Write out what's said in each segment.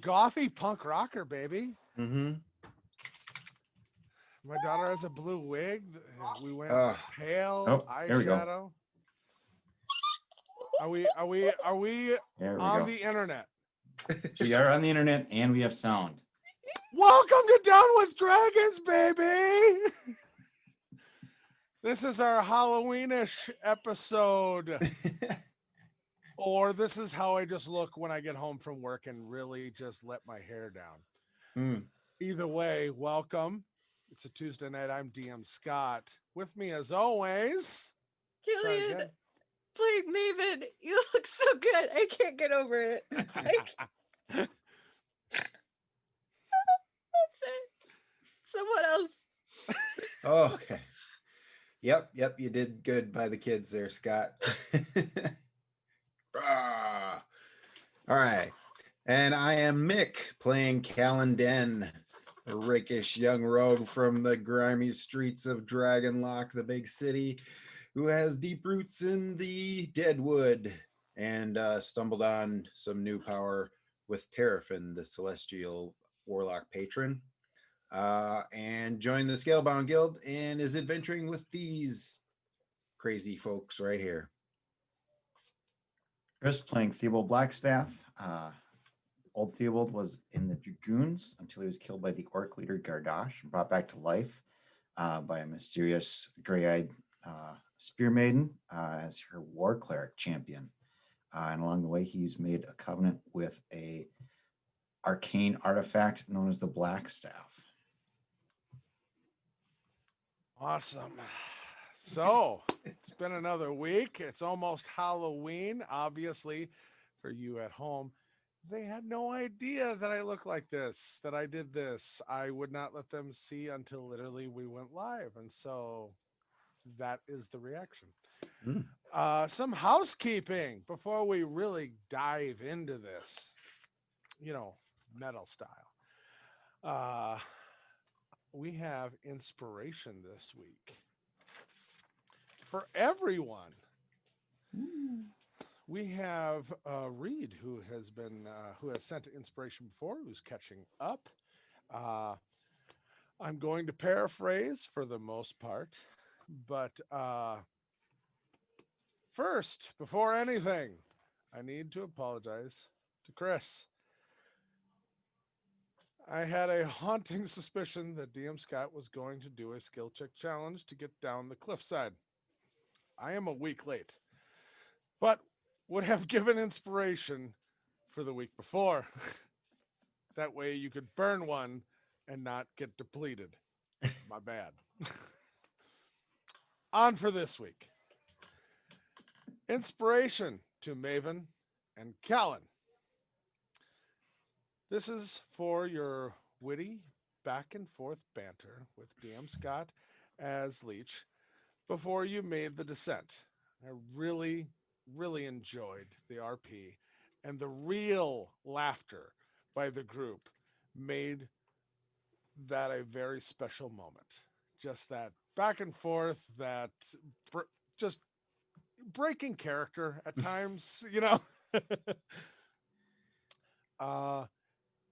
Gothy punk rocker, baby. Mm-hmm. My daughter has a blue wig. We went Uh, pale Oh, there we go. eyeshadow. Are we There we on go. the internet? We are on the internet and we have sound. Welcome to Down with Dragons, baby. This is our Halloweenish episode. Or this is how I just look when I get home from work and really just let my hair down. mm. Either way, welcome. It's a Tuesday night. I'm DM Scott. With me as always. Let's try Killian again. playing Maven. You look so good. I can't get over it. That's it. Someone else. Oh, okay. Yep. You did good by the kids there, Scott. Ah. All right. And I am Mick playing Callan Den, a rakish young rogue from the grimy streets of Dragonlock, the big city, who has deep roots in the Deadwood and stumbled on some new power with Terrafin, the celestial warlock patron. And joined the Scalebound Guild and is adventuring with these crazy folks right here. Chris playing Theobald Blackstaff. Old Theobald was in the Dragoons until he was killed by the orc leader Gardash and brought back to life by a mysterious gray-eyed spear maiden as her war cleric champion. And along the way, he's made a covenant with a arcane artifact known as the Blackstaff. Awesome. So it's been another week. It's almost Halloween, obviously, for you at home. They had no idea that I look like this, that I did this. I would not let them see until literally we went live. And so that is the reaction. Mm. Some housekeeping before we really dive into this, metal style. We have inspiration this week for everyone. We have Reed, who has sent inspiration before, who's catching up. I'm going to paraphrase for the most part, but first, before anything, I need to apologize to Chris. I had a haunting suspicion that DM Scott was going to do a skill check challenge to get down the cliffside. I am a week late, but would have given inspiration for the week before. That way you could burn one and not get depleted. My bad. On for this week. Inspiration to Maven and Callan. This is for your witty back and forth banter with DM Scott as Leech before you made the descent. I really enjoyed the RP, and the real laughter by the group made that a very special moment. Just that back and forth, that just breaking character at times, uh,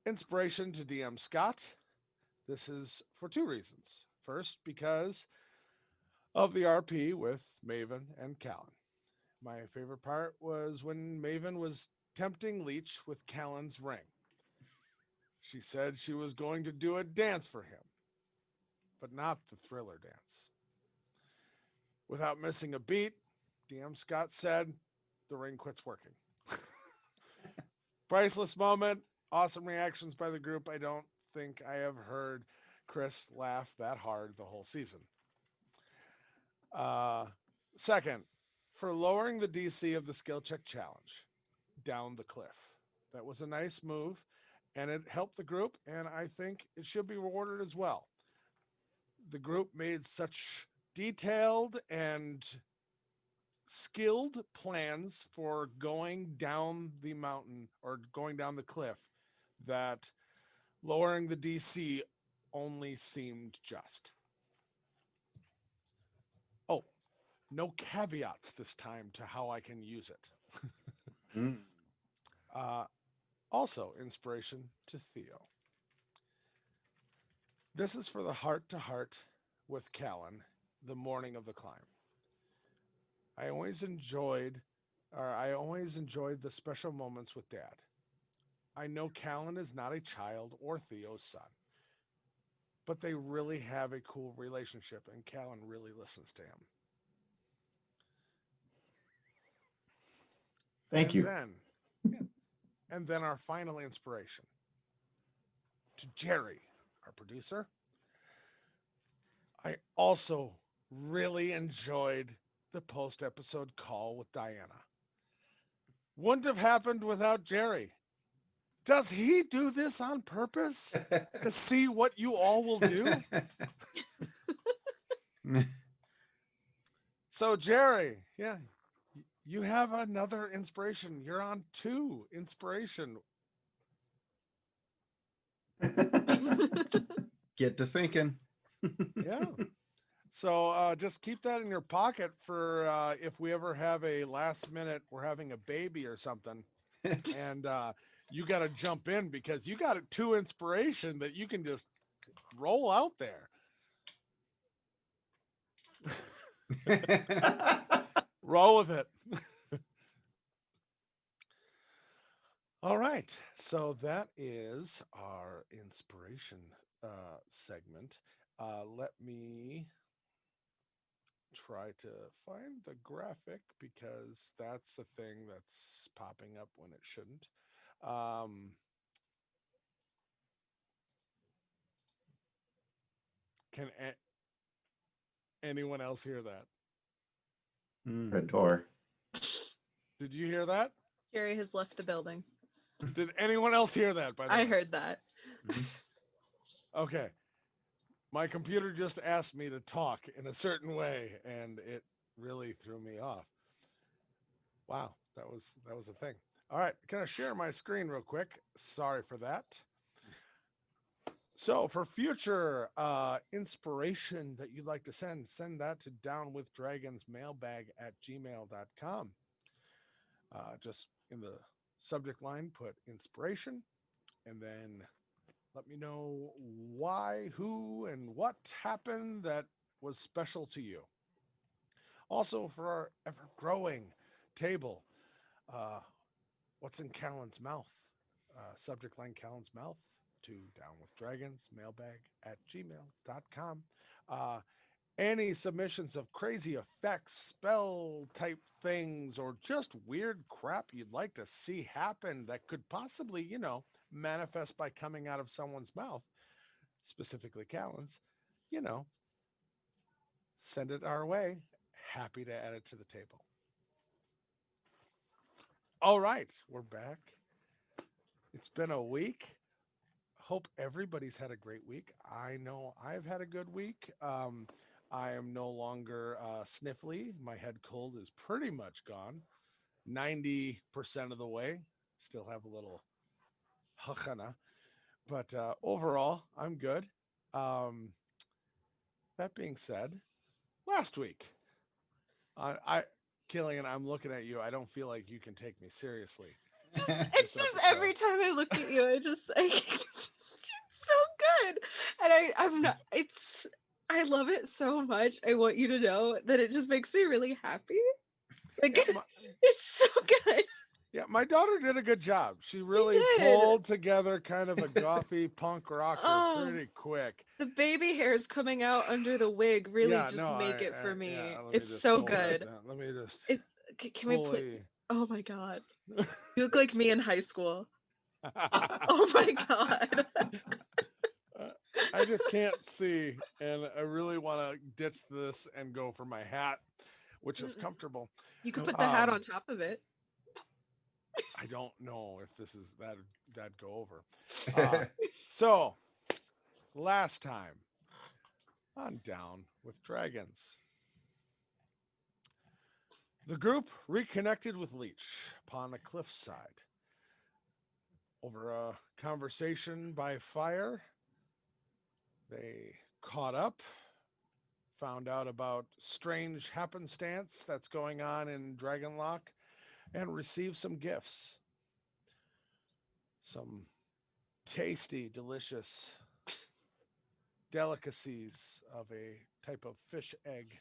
inspiration to DM Scott. This is for two reasons. First, because of the RP with Maven and Callan. My favorite part was when Maven was tempting Leech with Callan's ring. She said she was going to do a dance for him, but not the thriller dance. Without missing a beat, DM Scott said, the ring quits working. Priceless moment, awesome reactions by the group. I don't think I have heard Chris laugh that hard the whole season. Uh, Second, for lowering the DC of the skill check challenge down the cliff. That was a nice move, and it helped the group, and I think it should be rewarded as well. The group made such detailed and skilled plans for going down the mountain or going down the cliff that lowering the DC only seemed just. Oh, no caveats this time to how I can use it. Mm. Uh, Also, inspiration to Theo. This is for the heart to heart with Callan the morning of the climb. I always enjoyed the special moments with Dad. I know Callan is not a child or Theo's son, but they really have a cool relationship, and Callan really listens to him. Thank you. And then our final inspiration to Jerry, our producer. I also really enjoyed the post episode call with Diana. Wouldn't have happened without Jerry. Does he do this on purpose to see what you all will do? So, Jerry, yeah, you have another inspiration. You're on 2 inspiration. Get to thinking. Yeah. So just keep that in your pocket for if we ever have a last minute, we're having a baby or something, and you got to jump in because you got a 2 inspiration that you can just roll out there. Roll with it. All right. So that is our inspiration segment. Let me try to find the graphic because that's the thing that's popping up when it shouldn't. Can anyone else hear that? Red door. Did you hear that? Jerry has left the building. Did anyone else hear that, by the way? I heard that. Okay. My computer just asked me to talk in a certain way, and it really threw me off. Wow, that was a thing. All right, can I share my screen real quick? Sorry for that. So for future inspiration that you'd like to send that to downwithdragonsmailbag@gmail.com. Just in the subject line, put inspiration, and then let me know why, who, and what happened that was special to you. Also, for our ever-growing table, what's in Callan's mouth? Subject line Callan's mouth to downwithdragonsmailbag@gmail.com. Any submissions of crazy effects, spell type things, or just weird crap you'd like to see happen that could possibly, manifest by coming out of someone's mouth, specifically Callan's, send it our way. Happy to add it to the table. All right, we're back. It's been a week. Hope everybody's had a great week. I know I've had a good week. I am no longer sniffly. My head cold is pretty much gone. 90% of the way. Still have a little hachana. But overall, I'm good. That being said, last week, Killian, I'm looking at you. I don't feel like you can take me seriously. It's just episode. every time I look at you, I just it's so good, and I'm not. I love it so much. I want you to know that it just makes me really happy. Like Yeah, it's so good. Yeah, my daughter did a good job. She really did. pulled together kind of a gothy punk rocker Oh, pretty quick. the baby hairs coming out under the wig really Yeah, just no, make it for yeah, me. let me It's just so pull that good. down. Let me just Can we play? fully. Oh my god, you look like me in high school. Oh my god. I just can't see, and I really want to ditch this and go for my hat, which is comfortable. You could put the hat on top of it. I don't know if this is that'd go over. So last time on Down with Dragons, the group reconnected with Leech upon a cliffside. Over a conversation by fire, they caught up, found out about strange happenstance that's going on in Dragonlock, and received some gifts. some tasty, delicious delicacies of a type of fish egg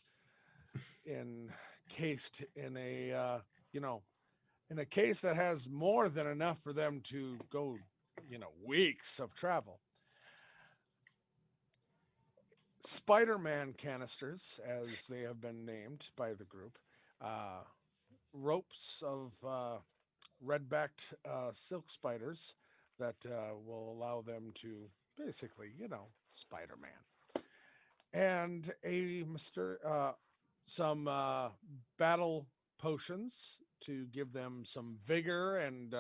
encased in a in a case that has more than enough for them to go weeks of travel. Spider-Man canisters, as they have been named by the group, uh, ropes of red-backed silk spiders that will allow them to basically Spider-Man, and some battle potions to give them some vigor and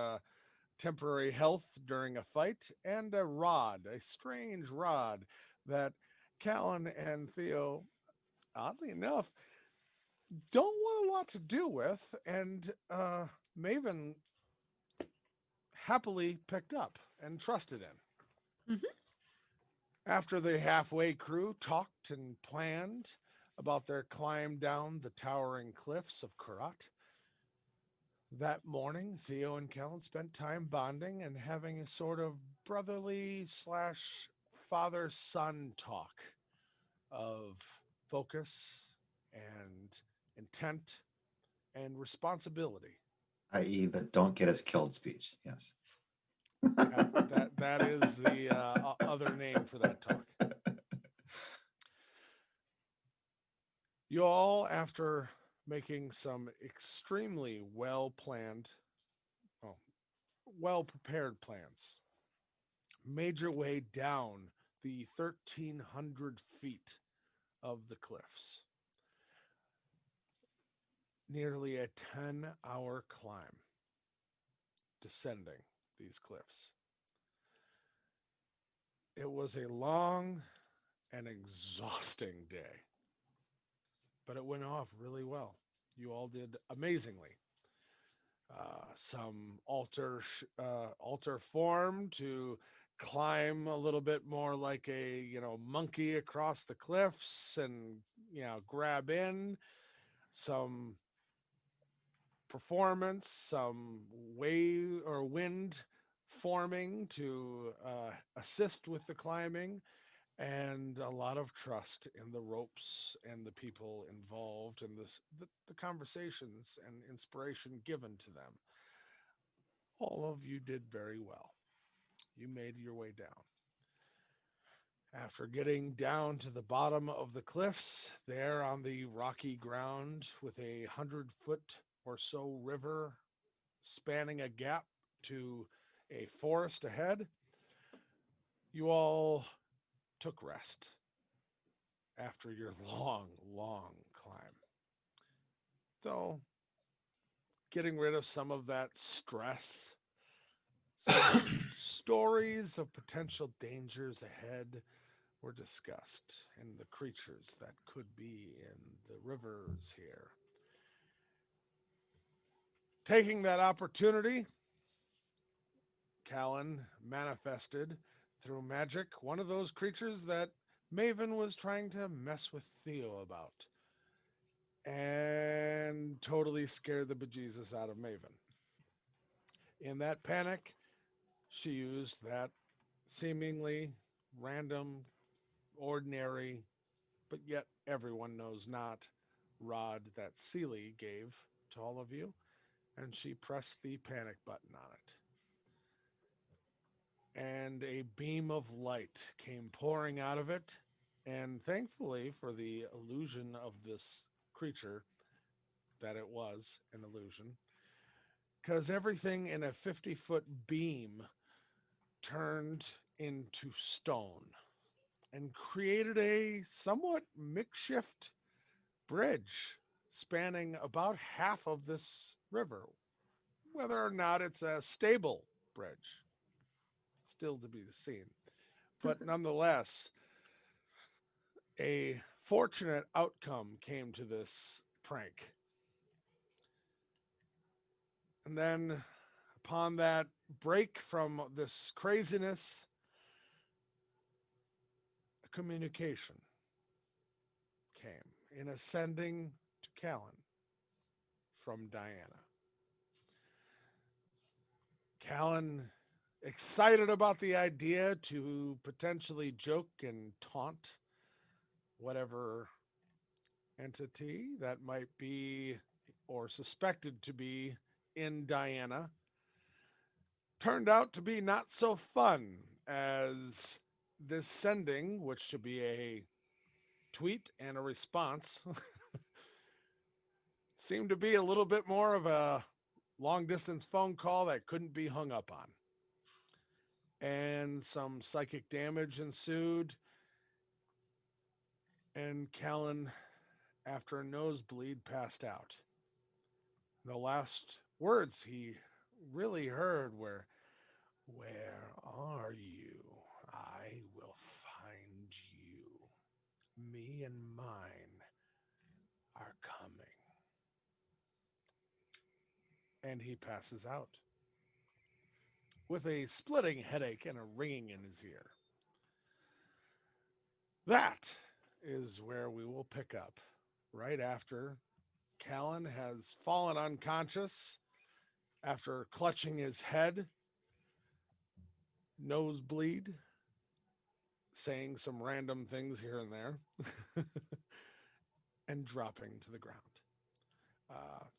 temporary health during a fight, and a strange rod that Callan and Theo, oddly enough, don't want a lot to do with, and Maven happily picked up and trusted in. Mhm. After the halfway crew talked and planned about their climb down the towering cliffs of Karat, that morning, Theo and Kellen spent time bonding and having a sort of brotherly slash father son talk of focus and intent and responsibility. i.e., the "don't get us killed" speech. Yes. That is the other name for that talk. You all, after making some extremely well planned, oh, well prepared plans, made your way down the 1,300 feet of the cliffs. Nearly a 10-hour climb descending these cliffs. It was a long and exhausting day, but it went off really well. You all did amazingly. Some alter form to climb a little bit more like a monkey across the cliffs and grab in some performance, some wave or wind forming to assist with the climbing, and a lot of trust in the ropes and the people involved and the conversations and inspiration given to them. All of you did very well. You made your way down. After getting down to the bottom of the cliffs, there on the rocky ground with 100-foot or so river spanning a gap to a forest ahead, you all took rest after your long, long climb. Though getting rid of some of that stress, some stories of potential dangers ahead were discussed, and the creatures that could be in the rivers here. Taking that opportunity, Callan manifested through magic one of those creatures that Maven was trying to mess with Theo about, and totally scared the bejesus out of Maven. In that panic, she used that seemingly random, ordinary, but yet everyone knows not rod that Seely gave to all of you, and she pressed the panic button on it. And a beam of light came pouring out of it, and thankfully for the illusion of this creature, that it was an illusion, because everything in a 50-foot beam turned into stone and created a somewhat makeshift bridge spanning about half of this river. Whether or not it's a stable bridge, still to be seen. But nonetheless, a fortunate outcome came to this prank. And then, upon that break from this craziness, a communication came in ascending to Callan from Diana. Callan excited about the idea to potentially joke and taunt whatever entity that might be or suspected to be in Diana turned out to be not so fun as this sending, which should be a tweet and a response, seemed to be a little bit more of a long distance phone call that couldn't be hung up on. And some psychic damage ensued. And Callan, after a nosebleed, passed out. The last words he really heard were, "Where are you? I will find you. Me and mine are coming." And he passes out with a splitting headache and a ringing in his ear. That is where we will pick up right after Callan has fallen unconscious after clutching his head, nosebleed, saying some random things here and there, and dropping to the ground.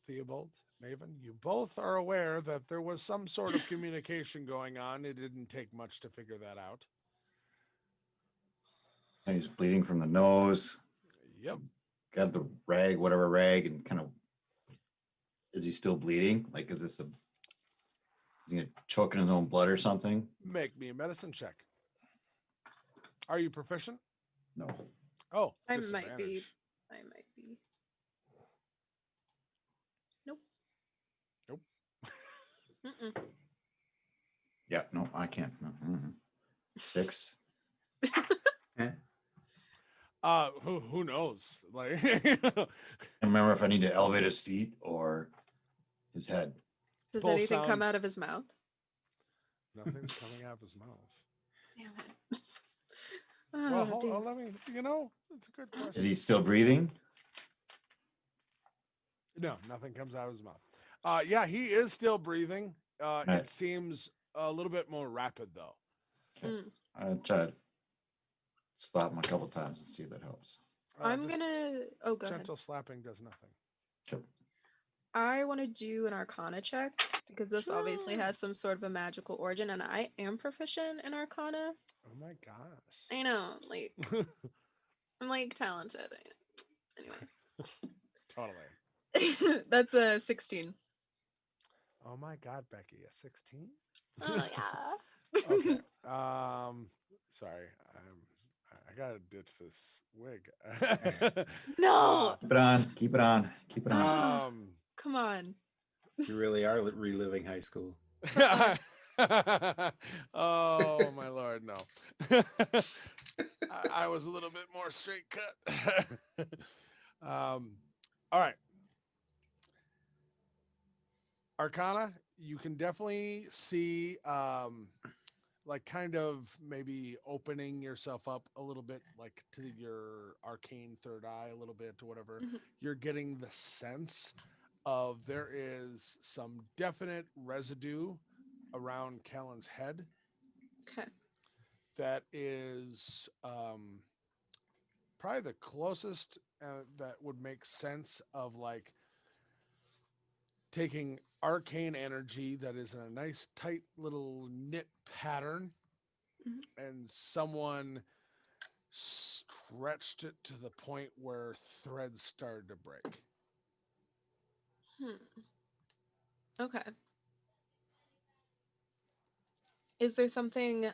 Theobald, Maven, you both are aware that there was some sort of communication going on. It didn't take much to figure that out. And he's bleeding from the nose. Yep. Got the rag, whatever rag, and kind of. Is he still bleeding? Like, is this a? Is he gonna choke in his own blood or something? Make me a medicine check. Are you proficient? No. Oh, I disadvantage. might be. I might be. Nope. Nope. Mm-mm. Yeah. No, I can't. No. 6. Who knows? Like, I remember if I need to elevate his feet or his head. Does Both anything sound- come out of his mouth? nothing's coming out of his mouth. Damn it. Oh, Well, hold dear. on, let me. It's a good Is question. he still breathing? No, nothing comes out of his mouth. Yeah, he is still breathing. Right. It seems a little bit more rapid though. I try to slap him a couple times and see if that helps. I'm Just gonna. Oh, go ahead. gentle slapping does nothing. Okay. I want to do an Arcana check because this obviously Sure. has some sort of a magical origin, and I am proficient in Arcana. Oh my gosh. I know, like I'm like talented. Anyway, Totally. that's a 16. Oh my god, Becky, a 16? Oh yeah. Okay. Sorry. I gotta ditch this wig. No. Keep it on. Keep it on. Keep it on. Come on. You really are reliving high school. Oh my lord, no. I was a little bit more straight cut. All right. Arcana, you can definitely see like kind of maybe opening yourself up a little bit, like to your arcane third eye a little bit or whatever. Mhm. You're getting the sense of there is some definite residue around Callan's head Okay. that is probably the closest that would make sense of like taking arcane energy that is in a nice tight little knit pattern Mhm. and someone stretched it to the point where threads started to break. Okay. Is there something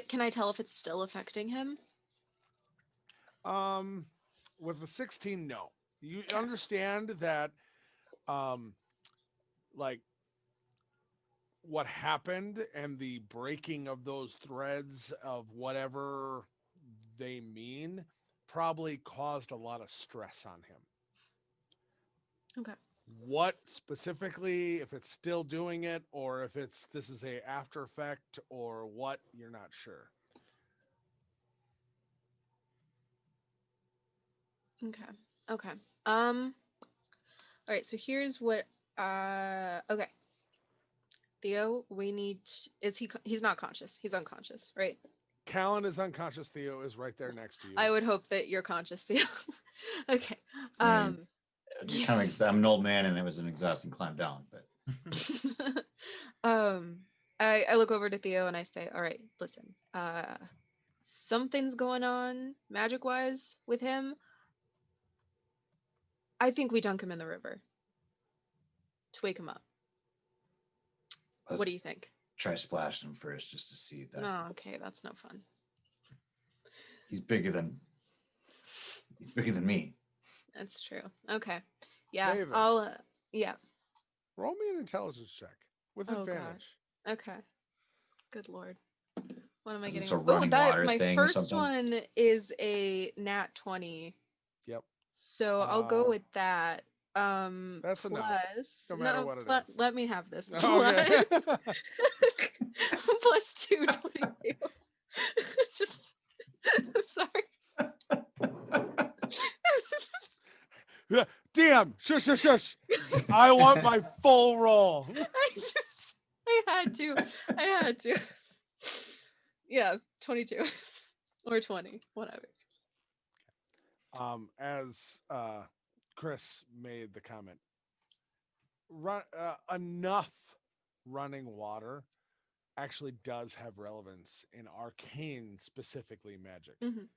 can I tell if it's still affecting him? With the 16, no. You Okay. understand that like what happened and the breaking of those threads of whatever they mean probably caused a lot of stress on him. Okay. What specifically, if it's still doing it or if this is a after effect or what, you're not sure. Okay. Okay. All right, so here's what okay. Theo, we need. Is he? He's not conscious. He's unconscious, right? Callan is unconscious. Theo is right there next to you. I would hope that you're conscious, Theo. Okay. I mean, Yeah. kind of. I'm an old man, and it was an exhausting climb down. But I look over to Theo and I say, "All right, listen. Something's going on magic-wise with him. I think we dunk him in the river to wake him up. let's What do you think?" try splashing him first, just to see that Oh, okay, that's no fun. he's bigger than me. That's true. Okay. Yeah, David. I'll. Yeah. Roll me an intelligence check with Oh, advantage. Okay. Good lord. What am I Is getting? this a running water my thing or first something? one is a nat 20. Yep. So I'll go with that. That's plus, enough, no matter what it is. Let me have this. Okay. Plus 222. Just, I'm sorry. Damn! Shush, shush, shush! I want my full roll. I had to. I had to. Yeah, 22 or 20, whatever. As Chris made the comment, enough running water actually does have relevance in arcane, specifically magic. Mhm.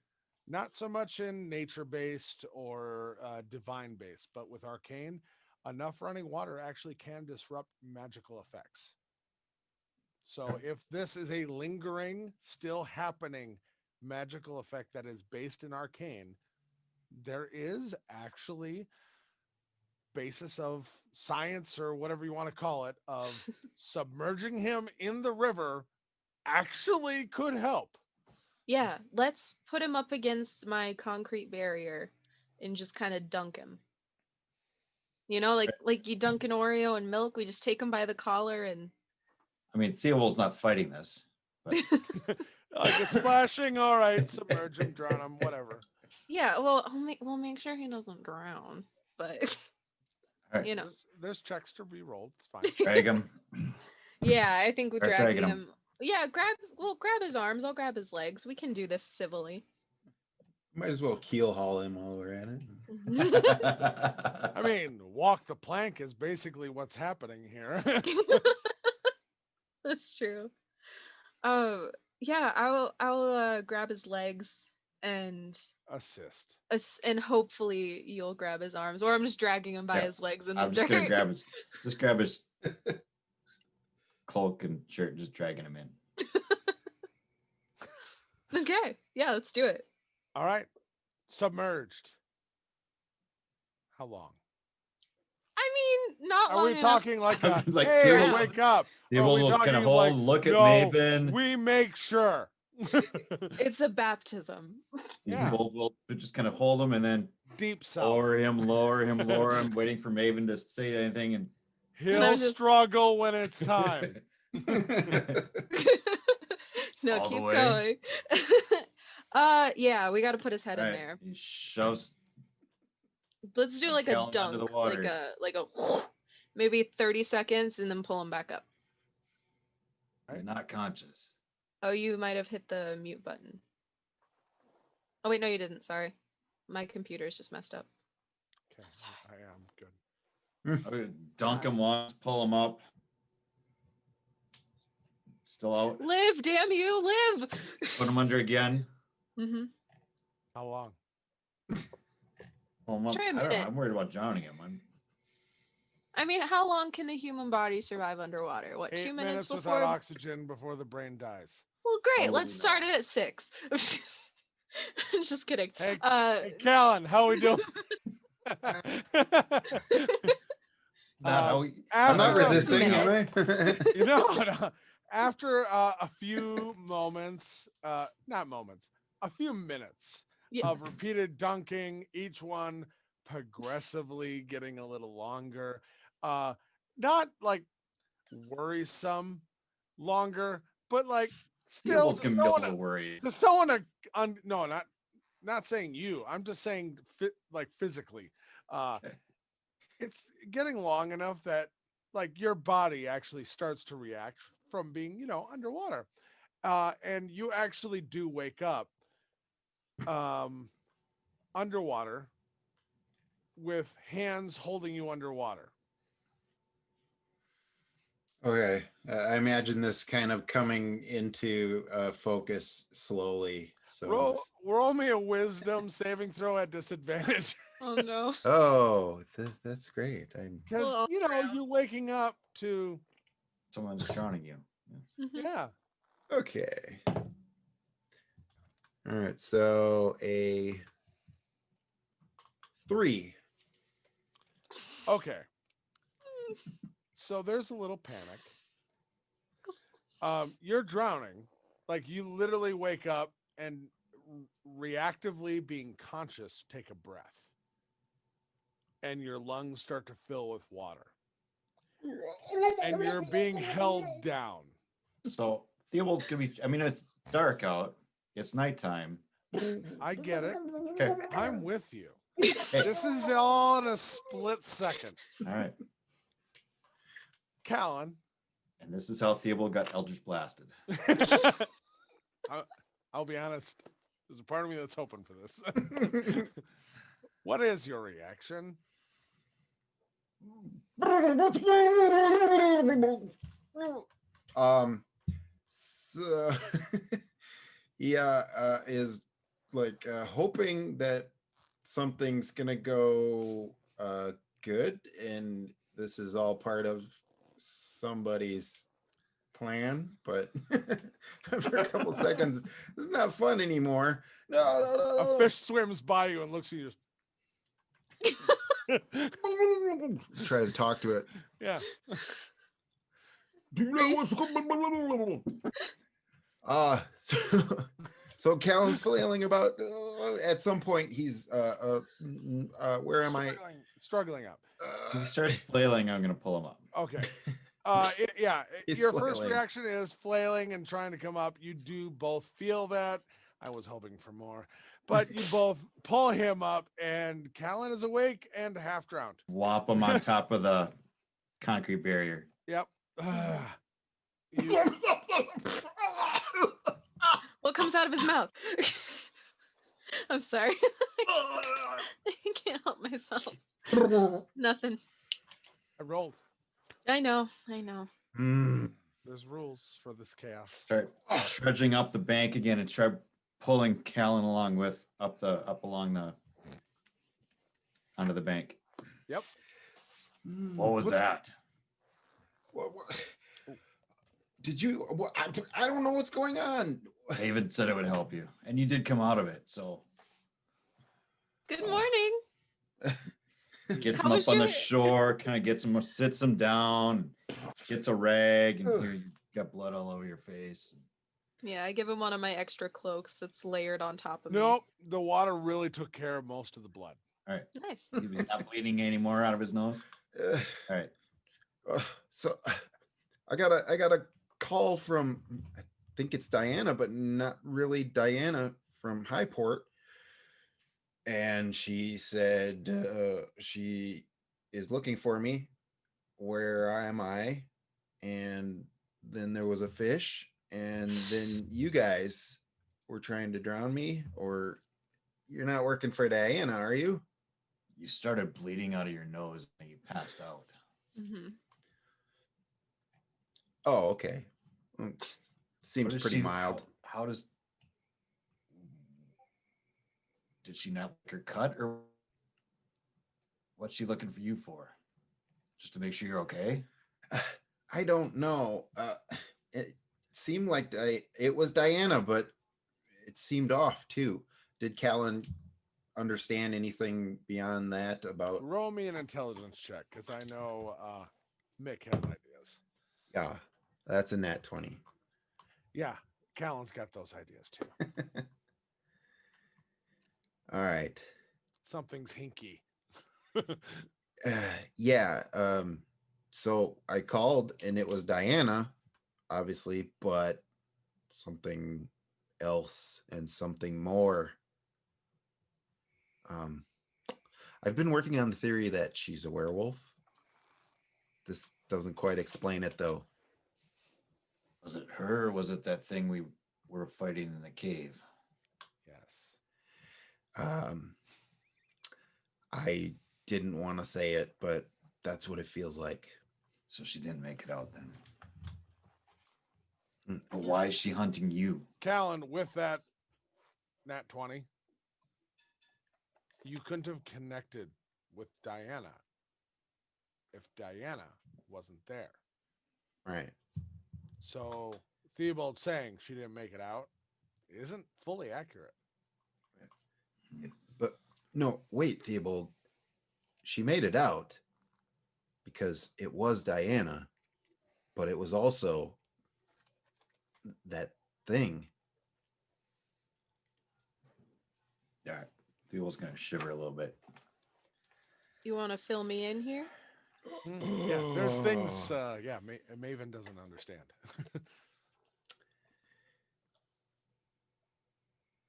Not so much in nature based or divine based, but with arcane, enough running water actually can disrupt magical effects. So if this is a lingering, still happening magical effect that is based in arcane, there is actually basis of science or whatever you want to call it of submerging him in the river actually could help. Yeah, let's put him up against my concrete barrier and just kind of dunk him. You know, like you dunk an Oreo in milk, we just take him by the collar and I mean, Theobald's not fighting this, but Like a splashing, all right, submerge him, drown him, whatever. yeah, well, we'll make sure he doesn't drown. But all right, you know, There's checks to be rolled. It's fine. drag him. yeah, I think we're Start dragging dragging him. him. Yeah, grab his arms. I'll grab his legs. We can do this civilly. Might as well keel haul him while we're at it. I mean, walk the plank is basically what's happening here. That's true. Yeah, I'll grab his legs and Assist. and hopefully you'll grab his arms, or I'm just dragging him by Yeah, his legs in the I'm just gonna dirt. grab his cloak and shirt, just dragging him in. Okay, yeah, let's do it. All right. Submerged. How long? I mean, not Are long we enough. talking like a, Like hey, Theobald- wake up? Or are Theobald we will kind talking of hold, like, look at no, Maven. we make sure. It's a baptism. Yeah. Theobald will just kind of hold him and then Deep self. lower him, waiting for Maven to say anything. And He'll I'm just- struggle when it's time. No, All the keep way? going. Yeah, we got to put his head in Right, there. he shoves. Let's do shoves like a Callan under dunk, the water. like a maybe 30 seconds, and then pull him back up. He's not conscious. Oh, you might have hit the mute button. Oh wait, no, you didn't. Sorry, my computer's just messed up. Okay, sorry. I am good. I would dunk him once, pull him up. Still out. Live, damn you, live. Put him under again. Mm-hmm. How long? Pull him up. Try a I don't know. minute. I'm worried about drowning him. I mean, how long can the human body survive underwater? What, 8 2 minutes minutes without before? oxygen before the brain dies. Well, great. Probably Let's start not. it at 6. Just kidding. Hey, Uh, hey, Callan, how we doing? I'm After not a resisting, am minute. I? You know, after a few moments, not moments, a few minutes Yeah. of repeated dunking, each one progressively getting a little longer, not like worrisome longer, but like still Theobald's gonna be a little worried. to someone no, not saying you. I'm just saying like physically. Okay. It's getting long enough that like your body actually starts to react from being, underwater. And you actually do wake up um, underwater with hands holding you underwater. Okay. I imagine this kind of coming into focus slowly. So, Roll me a wisdom saving throw at disadvantage. Oh no. oh, that's great. I'm Because, Well, you're waking up to, Someone's drowning you. Yeah. mhm. yeah. okay. All right. So a 3. Okay. So there's a little panic. You're drowning. Like you literally wake up and reactively being conscious, take a breath. And your lungs start to fill with water. And you're being held down. So Theobald's gonna be. I mean, it's dark out. It's nighttime. I get it. Okay. I'm with you. Hey. This is all in a split second. All right. Callan, And this is how Theobald got Eldritch blasted. I'll be honest. There's a part of me that's hoping for this. What is your reaction? So yeah, is like hoping that something's gonna go good, and this is all part of somebody's plan, but for a couple seconds it's not fun anymore. No. A fish swims by you and looks at you. Try to talk to it. Yeah. Do you know what's going on? So Callan's flailing about. At some point, he's where am I? Struggling up. If he starts flailing, I'm gonna pull him up. Okay. He's Your first flailing. reaction is flailing and trying to come up. You do both feel that. I was hoping for more, but you both pull him up, and Callan is awake and half drowned. Whop him on top of the concrete barrier. Yep. You- What comes out of his mouth? I'm sorry. I can't help myself. Nothing. I rolled. I know. Mm. There's rules for this chaos. Start trudging up the bank again and start pulling Callan along with up onto the bank. Yep. What was What's- that? what- Did you? I don't know what's going on. David said it would help you, and you did come out of it. So Good morning. gets How him was up on the your- shore, kind of gets him, sits him down, gets a rag, and here you got blood all over your face. Yeah, I give him one of my extra cloaks that's layered on top of Nope. The water really took care of most of the blood. All right, me. Nice. he was not bleeding anymore out of his nose. Uh, All right, so I got a call from, I think it's Diana, but not really Diana, from Highport, and she said she is looking for me. Where am I? And then there was a fish, and then you guys were trying to drown me. Or you're not working for Diana, are you? you started bleeding out of your nose and you passed out. Hmm. Oh, okay. What Seems does pretty she- mild. How does? Did she not like her cut, or what's she looking for you for? Just to make sure you're okay? I don't know. It seemed like it was Diana, but it seemed off too. Did Callan understand anything beyond that about? Roll me an intelligence check, because I know Mick has ideas. Yeah, that's a nat 20. Yeah, Callan's got those ideas too. All right. Something's hinky. Yeah. So I called and it was Diana, obviously, but something else and something more. I've been working on the theory that she's a werewolf. this doesn't quite explain it though. Was it her or was it that thing we were fighting in the cave? Yes. Um, I didn't want to say it, but that's what it feels like. So she didn't make it out then. Mm. But why is she hunting you? Callan, with that nat 20, you couldn't have connected with Diana if Diana wasn't there. Right. So Theobald saying she didn't make it out isn't fully accurate. But no, wait, Theobald. She made it out because it was Diana, but it was also that thing. Yeah, Theobald's gonna shiver a little bit. You want to fill me in here? Yeah, there's things. Maven doesn't understand.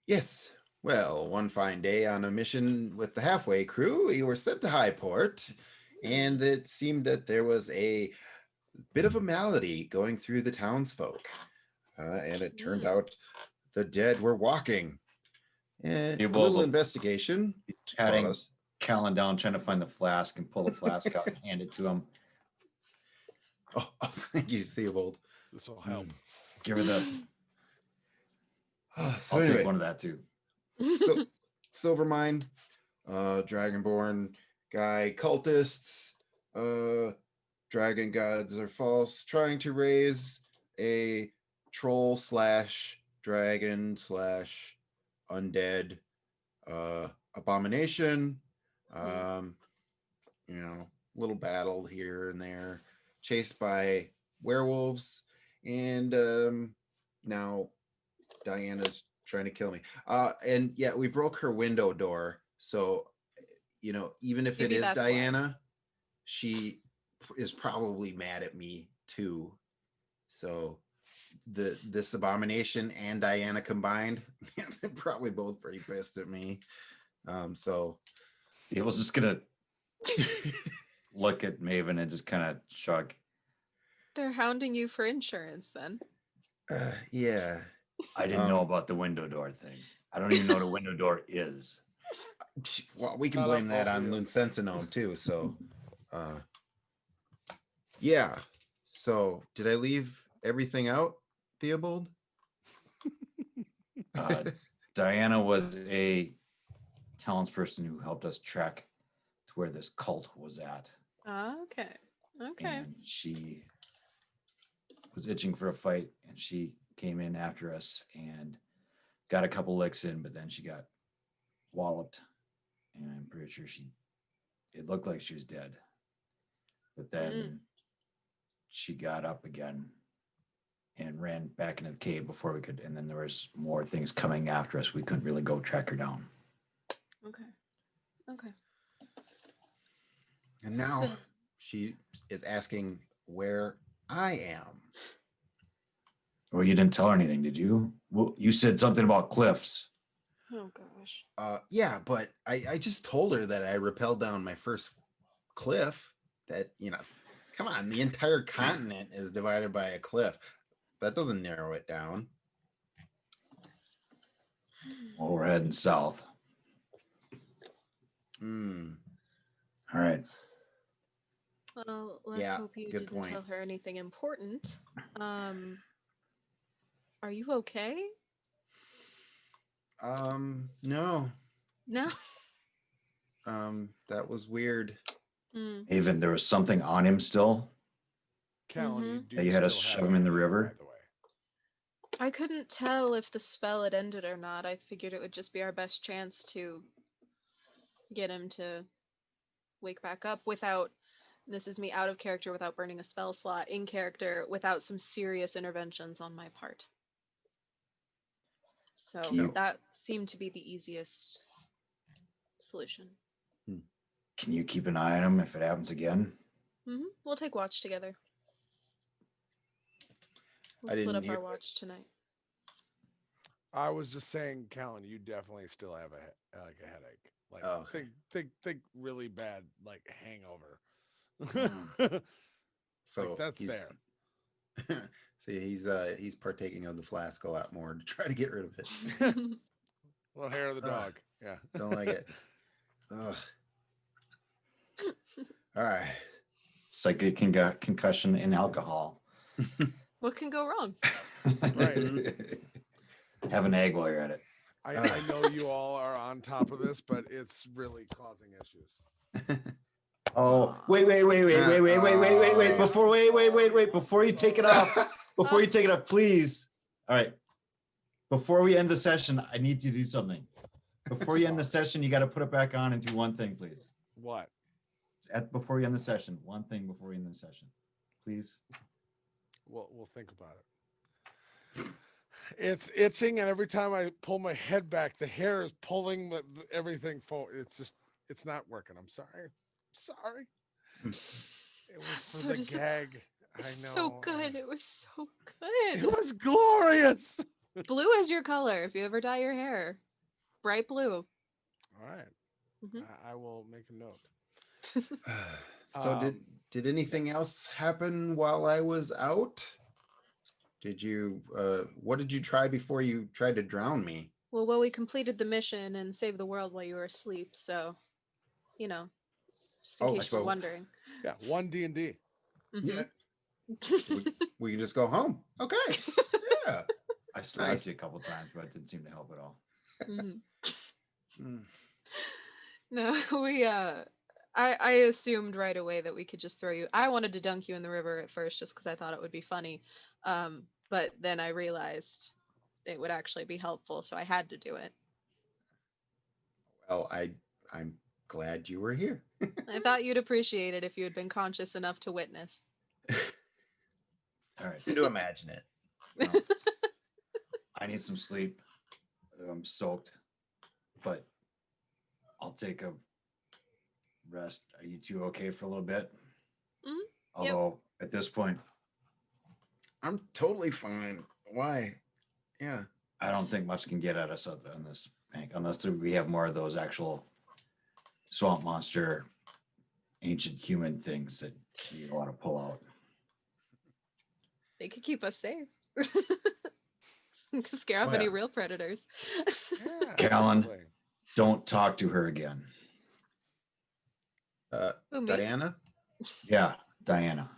Yes. Well, one fine day on a mission with the halfway crew, we were sent to Highport, and it seemed that there was a bit of a malady going through the townsfolk. And it turned out the dead were walking. And Yeah, a well, little the- investigation brought Patting us. Callan down, trying to find the flask and pull the flask out and hand it to him. Oh, thank you, Theobald. This will help. Give her the. So I'll anyway, take one of that too. so Silvermine, Dragonborn guy, cultists, dragon gods are false, trying to raise a troll slash dragon slash undead abomination. Little battle here and there, chased by werewolves, and now Diana's trying to kill me. And yeah, we broke her window door. So, even if Maybe it is that's why. Diana, she is probably mad at me too. So this abomination and Diana combined, they're probably both pretty pissed at me. So Theobald's just gonna look at Maven and just kind of shrug. They're hounding you for insurance then. yeah. I didn't know about the window door thing. I don't even know what a window door is. Well, we can Not blame up that both on of you. Luncensinome too. So, yeah. So, did I leave everything out, Theobald? Diana was a townsperson who helped us track to where this cult was at. Okay. Okay. And she was itching for a fight, and she came in after us and got a couple licks in, but then she got walloped, and I'm pretty sure it looked like she was dead. But then she got up again and ran back into the cave before we could, and then there was more things coming after us. We couldn't really go track her down. Okay. Okay. And now So- she is asking where I am. Well, you didn't tell her anything, did you? Well, you said something about cliffs. Oh gosh. Yeah, but I just told her that I rappelled down my first cliff. That, come on, the entire continent is divided by a cliff. That doesn't narrow it down. Well, we're heading south. Mm. All right. Well, let's Yeah, hope you good didn't point. tell her anything important. Are you okay? No. No. That was weird. Even there was something on him still. Callan, you Mhm. do You had to still have shove him in the a hand, river? by the way. I couldn't tell if the spell had ended or not. I figured it would just be our best chance to get him to wake back up without, this is me out of character, without burning a spell slot, in character, without some serious interventions on my part. So Can that seemed to be the easiest solution. Can you keep an eye on him if it happens again? We'll take watch together. We'll I split didn't up hear our watch tonight. I was just saying, Callan, you definitely still have a headache. Like Oh, okay. think really bad like hangover. So that's he's, there. see, he's partaking of the flask a lot more to try to get rid of it. Little hair of the Ugh. dog. Yeah. Don't like it. Ugh. All right. Psychic concussion and alcohol. What can go wrong? Right. Have an egg while you're at it. I know you all are on top of this, but it's really causing issues. Oh, wait. Before before you take it off, please. All right. Before we end the session, I need you to do something. Before you end the session, you got to put it back on and do one thing, please. What? Before you end the session, one thing before you end the session, please. We'll think about it. It's itching, and every time I pull my head back, the hair is pulling everything forward. It's not working. I'm sorry. Sorry. It was for So the dis- gag. I know. So good. It was so good. It was glorious. Blue is your color if you ever dye your hair. Bright blue. All right. Mhm. I will make a note. So did anything else happen while I was out? Did you what did you try before you tried to drown me? Well, we completed the mission and saved the world while you were asleep, so just in Oh, case you're so- wondering. Yeah, one D&D. Yeah, Mhm. we can just go home. Okay. Yeah. I slapped Nice. you a couple times, but it didn't seem to help at all. Mhm. Mm. No, I assumed right away that we could just throw you. I wanted to dunk you in the river at first just because I thought it would be funny. But then I realized it would actually be helpful, so I had to do it. Well, I'm glad you were here. I thought you'd appreciate it if you had been conscious enough to witness. All right. And to imagine it. Well, I need some sleep. I'm soaked, but I'll take a rest. Are you two okay for a little bit? Mhm. Yep. Although at this point, I'm totally fine. Why? Yeah. I don't think much can get at us on this bank unless we have more of those actual swamp monster, ancient human things that you want to pull out. They could keep us safe. Scare off any Well. real predators. Yeah, Callan. exactly. Don't talk to her again. Who, me? Diana? Yeah, Diana.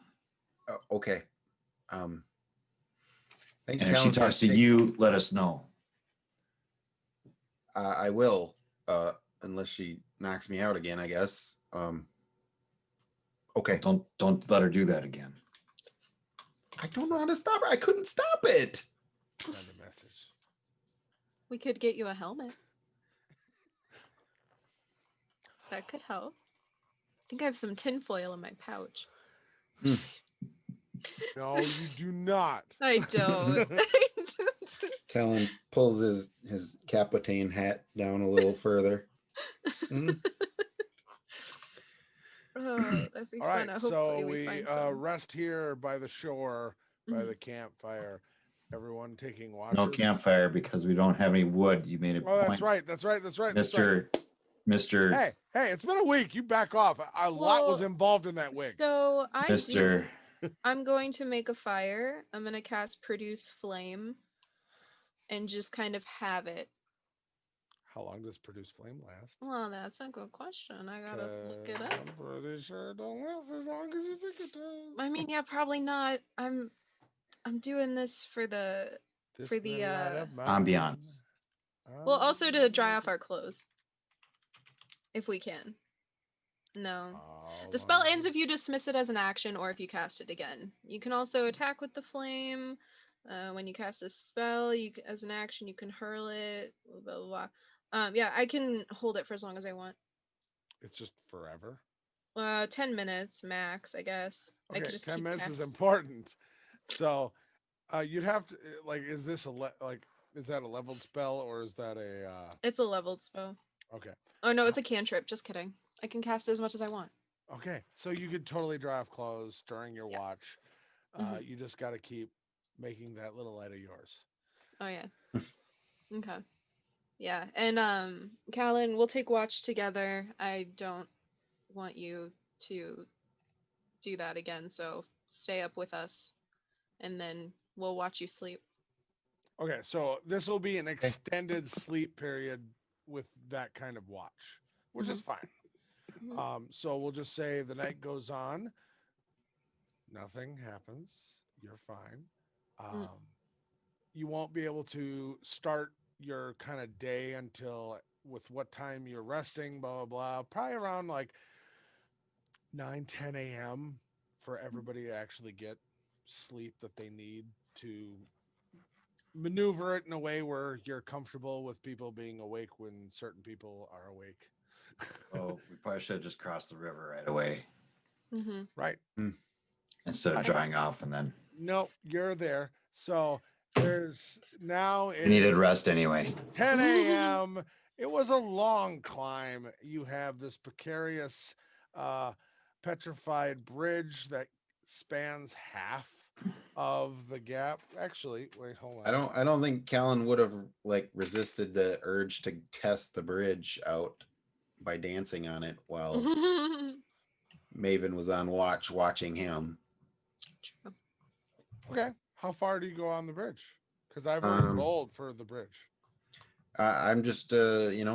Okay. Thanks, And if she Callan, talks to take- you, let us know. I will, unless she knocks me out again, I guess. Okay. Don't let her do that again. I don't know how to stop her. I couldn't stop it. Send a message. We could get you a helmet. That could help. I think I have some tinfoil in my pouch. No, you do not. I don't. Callan pulls his Capitan hat down a little further. Mm. Oh, that'd be All fun. right, Hopefully so we we find some. rest here by the shore, by Mhm. the campfire. Everyone taking watches. No campfire because we don't have any wood. You made a Oh, that's point, right. That's right. Mister. Hey, it's been a week. You back off. A lot was Well, involved in that wig. So Mister. I'm going to make a fire. I'm going to cast Produce Flame and just kind of have it. How long does produce flame last? Well, that's a good question. I gotta look it 'Cause up. I'm pretty sure it don't last as long as you think it does. I mean, yeah, probably not. I'm doing this for the This for the little light of ambiance. mine, well, also to dry I'm off our clothes. If we can. No. all The spell under- ends if you dismiss it as an action or if you cast it again. You can also attack with the flame. When you cast a spell, as an action, you can hurl it. Blah, blah, blah. Yeah, I can hold it for as long as I want. It's just forever. 10 minutes max, I guess. I Okay, could just 10 keep minutes is cast- important. So, you'd have to is this is that a leveled spell or is that a It's a leveled spell. okay. Oh no, it's a cantrip. Just kidding. I can cast it as much as I want. Okay, so you could totally dry off clothes during your Yeah. watch. Mhm. You just got to keep making that little light of yours. Oh yeah. Okay. Yeah, and Callan, we'll take watch together. I don't want you to do that again, so stay up with us, and then we'll watch you sleep. Okay, so this will be an extended sleep period with that kind of watch, which is fine. Mhm. So we'll just say the night goes on, nothing happens, you're fine. Mm. You won't be able to start your kind of day until with what time you're resting, blah, blah, blah. Probably around like 9, 10 a.m. for everybody to actually get sleep that they need to maneuver it in a way where you're comfortable with people being awake when certain people are awake. Oh, we probably should have just crossed the river right away Mm-hmm. Right. instead of I- drying off and then No, you're there. So there's now we it needed is rest anyway. 10 a.m. It was a long climb. You have this precarious, petrified bridge that spans half of the gap. Actually, wait, hold on. I don't think Callan would have like resisted the urge to test the bridge out by dancing on it while Maven was on watch watching him. True. Okay, how far do you go on the bridge? Because I've already rolled for the bridge. I'm just tapping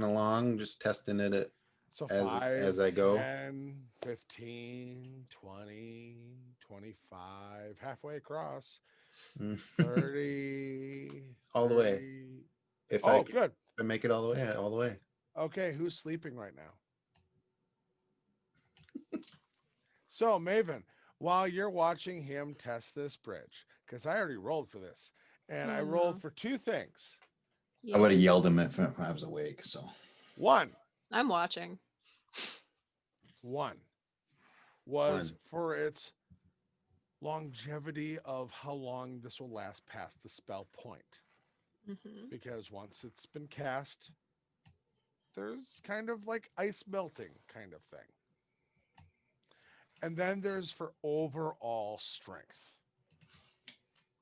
along, just testing it So as 5, I go. 10, 15, 20, 25, halfway across. 30, All the way. 30. If Oh, good. I make it all the way, all the way. Okay, who's sleeping right now? So, Maven, while you're watching him test this bridge, because I already rolled for this, and I Oh, rolled no. for 2 things. I would have Yeah. yelled him if I was awake. So One I'm watching. was One. for its longevity of how long this will last past the spell point. Mm-hmm. Because once it's been cast, there's kind of like ice melting kind of thing. And then there's for overall strength.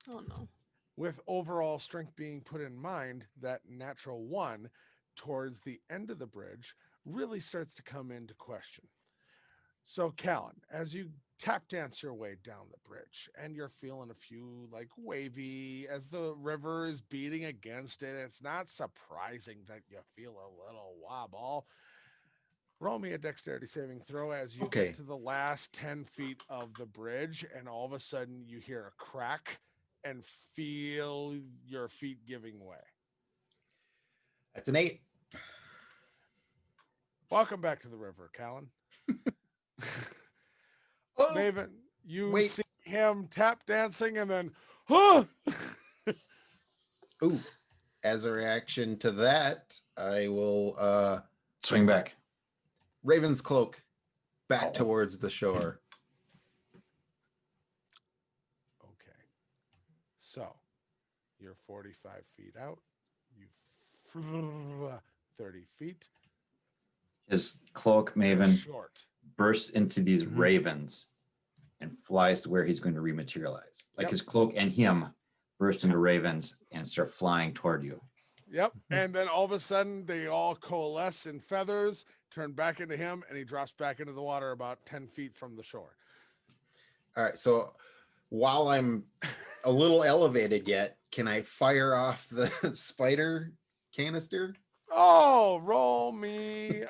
Oh no. With overall strength being put in mind, that natural 1 towards the end of the bridge really starts to come into question. So, Callan, as you tap dance your way down the bridge and you're feeling a few like wavy as the river is beating against it, it's not surprising that you feel a little wobble. Roll me a dexterity saving throw as you Okay. get to the last 10 feet of the bridge, and all of a sudden you hear a crack and feel your feet giving way. That's an 8. Welcome back to the river, Callan. Oh, Maven, you wait. see him tap dancing and then, huh! Ooh. As a reaction to that, I will swing back. Raven's cloak back towards the shore. Okay. So you're 45 feet out. You 30 feet. His cloak, You're Maven, short. bursts into these Mhm. ravens and flies to where he's going to rematerialize. Like Yep. his cloak and him burst into ravens and start flying toward you. Yep. And then all of a sudden they all coalesce in feathers, turn back into him, and he drops back into the water about 10 feet from the shore. All right. So while I'm a little elevated yet, can I fire off the spider canister? Oh, roll me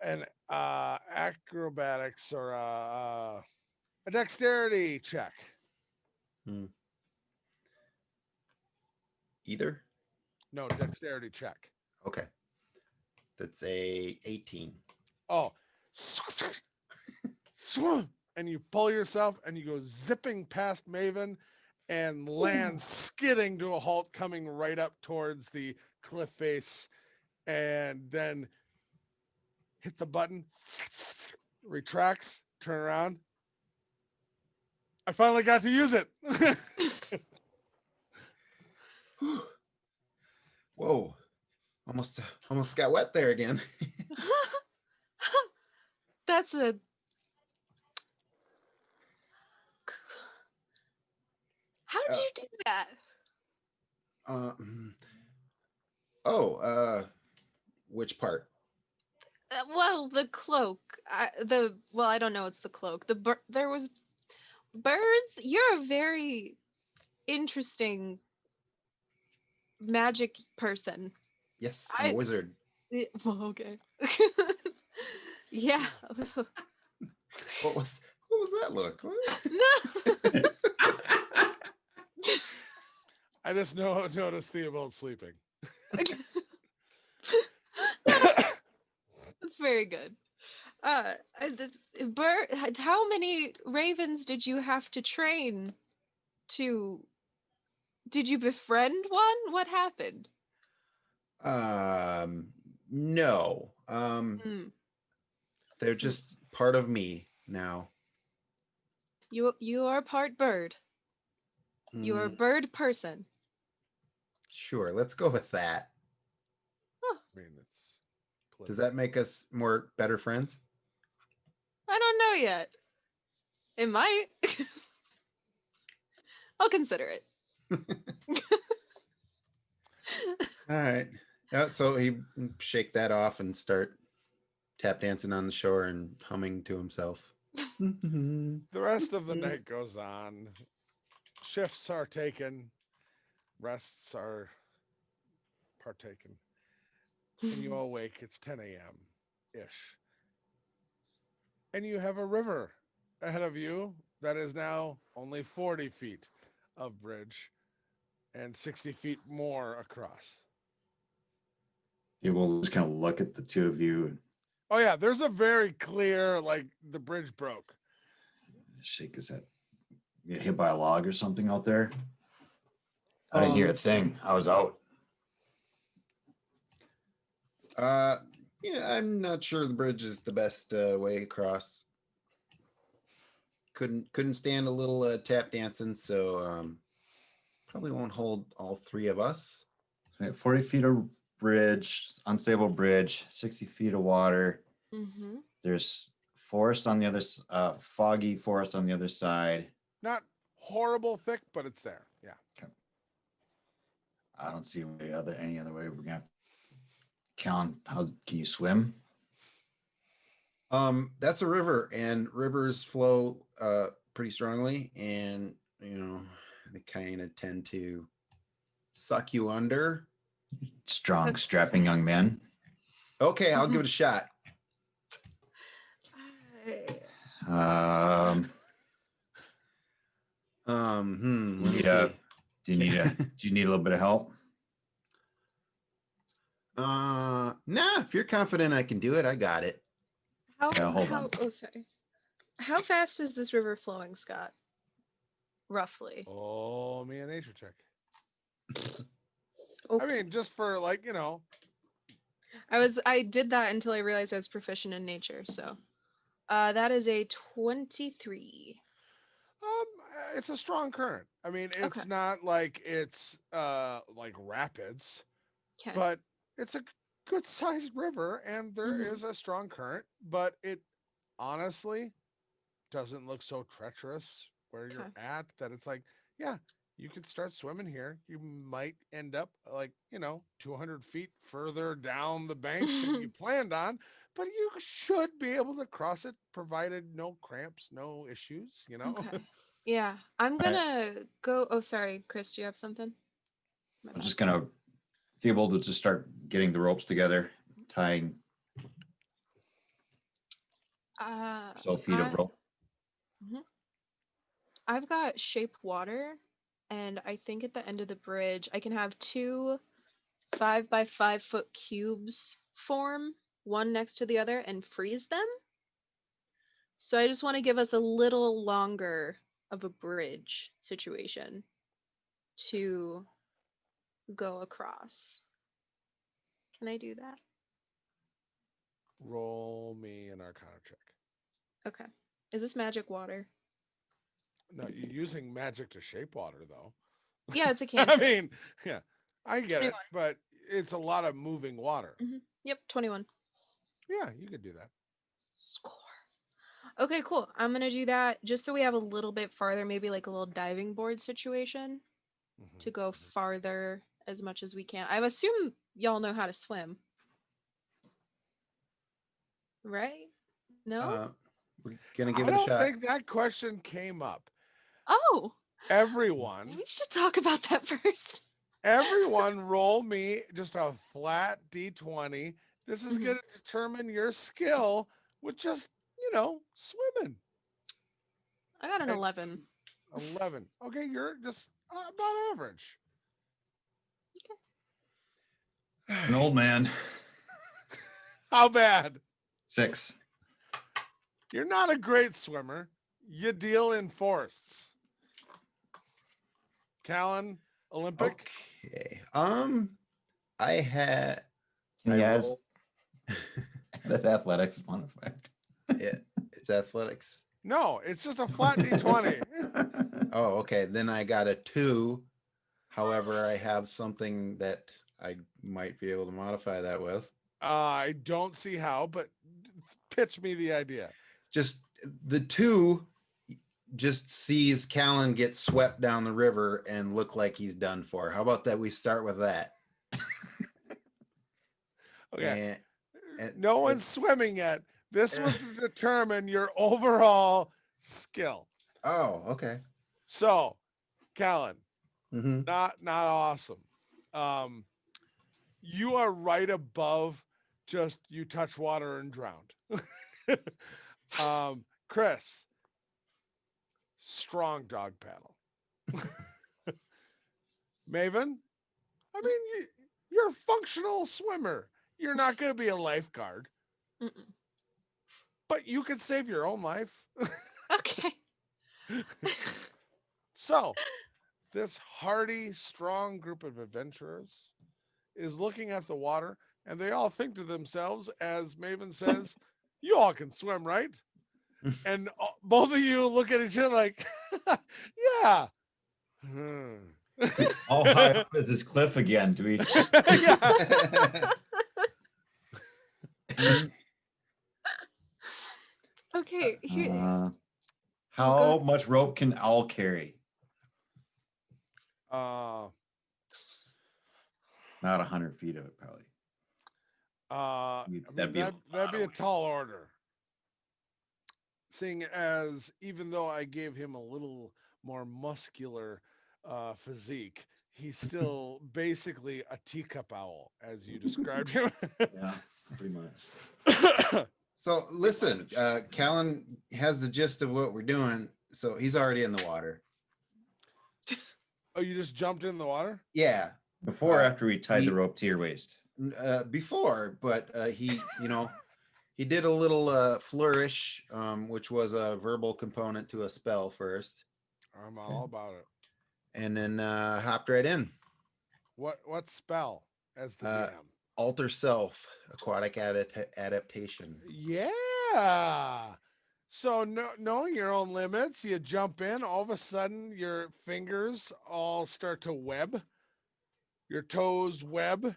an acrobatics or a dexterity check. Either? No, dexterity check. Okay. That's a 18. Oh, and you pull yourself and you go zipping past Maven and land skidding to a halt, coming right up towards the cliff face, and then hit the button, retracts, turn around. I finally got to use it. Whoa. Almost got wet there again. That's a. How did you do that? Which part? Well, the cloak. I don't know. It's the cloak. There was birds. You're a very interesting magic person. Yes, I'm a I wizard. well, okay. Yeah. What was that look? No. What? I just noticed Theobald sleeping. That's very good. This bird. How many ravens did you have to train to? Did you befriend one? What happened? No. Hmm. They're just part of me now. You are part bird. You are a Mm, bird person. sure, let's go with that. Huh, I mean, it's Does political. that make us more better friends? I don't know yet. It might. I'll consider it. All right. So he shake that off and start tap dancing on the shore and humming to himself. The rest of the night goes on. Shifts are taken, rests are partaken, and you all wake. It's 10 a.m. ish. And you have a river ahead of you that is now only 40 feet of bridge and 60 feet more across. He will just kind of look at the two of you and Oh, yeah, there's a very clear, like, the bridge broke. shake his head. Get hit by a log or something out there. I didn't hear a thing. I was out. Uh, yeah, I'm not sure the bridge is the best way across. Couldn't stand a little tap dancing, so probably won't hold all three of us. So we have 40 feet of bridge, unstable bridge, 60 feet of water. Mm-hmm. There's forest on the other, foggy forest on the other side. Not horrible thick, but it's there. Yeah. I don't see any other way we're gonna have to count. How can you swim? That's a river, and rivers flow pretty strongly, and they kind of tend to suck you under. Strong, strapping young men. Okay, I'll give it a shot. Um, Let me Yeah. see. do you need a little bit of help? Nah, if you're confident I can do it, I got it. Yeah, hold on. Oh, sorry. How fast is this river flowing, Scott? Roughly. Oh, me a nature check. Okay. I mean, just for, like, I did that until I realized I was proficient in nature, so. That is a 23. um, it's a strong current. I mean, Okay. it's not like it's like rapids, Okay. but it's a good sized river and there Mhm. is a strong current, but it honestly doesn't look so treacherous where you're Okay. at that it's like, yeah, you could start swimming here. You might end up like, 200 feet further down the bank than you planned on, but you should be able to cross it provided no cramps, no issues. Okay. Yeah, I'm All right. gonna go. Oh, sorry, Chris, do you have something? My I'm bad. just gonna Theobald to just start getting the ropes together, tying so feet of I, rope. mhm. I've got shape water, and I think at the end of the bridge, I can have two 5 by 5 foot cubes form, one next to the other, and freeze them. So I just want to give us a little longer of a bridge situation to go across. Can I do that? Roll me an arcana check. Okay. Is this magic water? No, you're using magic to shape water though. Yeah, it's a I cantrip. mean, yeah, I get it, 21. but it's a lot of moving water. Yep, 21. Yeah, you could do that. Score. Okay, cool. I'm gonna do that just so we have a little bit farther, maybe like a little diving board situation to go farther as much as we can. I assume y'all know how to swim. right? No. We're gonna I give it a don't shot. think that question came up. Oh, Everyone, we should talk about that first. everyone roll me just a flat d20. This is Mhm. going to determine your skill with just, swimming. I got an And 11. 11. Okay, you're just about average. An old man. How bad? 6. You're not a great swimmer. You deal in forests. Callan, Olympic. Okay. I had. Can I you add, roll. That's athletics modifier. Yeah, it's athletics. No, it's just a flat d20. Oh, okay. Then I got a 2. However, I have something that I might be able to modify that with. I don't see how, but pitch me the idea. Just the 2 just sees Callan get swept down the river and look like he's done for. How about that? We start with that. Okay. And No one's swimming yet. This was to determine your overall skill. oh, okay. So, Callan, Mm-hmm. not awesome. You are right above just you touch water and drowned. Chris, strong dog paddle. Maven, I mean, you're a functional swimmer. You're not going to be a lifeguard, Mm-mm. but you could save your own life. Okay. So, this hardy, strong group of adventurers is looking at the water, and they all think to themselves, as Maven says, "You all can swim, right?" And both of you look at each other like, "Yeah." How high up is this cliff again? Do we? Yeah. Okay. Here. How much rope can Owl carry? Uh, Not 100 feet of it, probably. I That'd mean, be a that'd be lot a of tall order. Seeing as even though I gave him a little more muscular physique, he's still basically a teacup owl, as you described him. Yeah, pretty much. So listen, Callan has the gist of what we're doing. So he's already in the water. Oh, you just jumped in the water? Yeah, Before or after we tied he- the rope to your waist? before, but he, he did a little flourish, which was a verbal component to a spell first, I'm all about it. and then hopped right in. What spell as the Uh, DM? Alter self, aquatic adaptation. Yeah. So knowing your own limits, you jump in. All of a sudden, your fingers all start to web. Your toes web.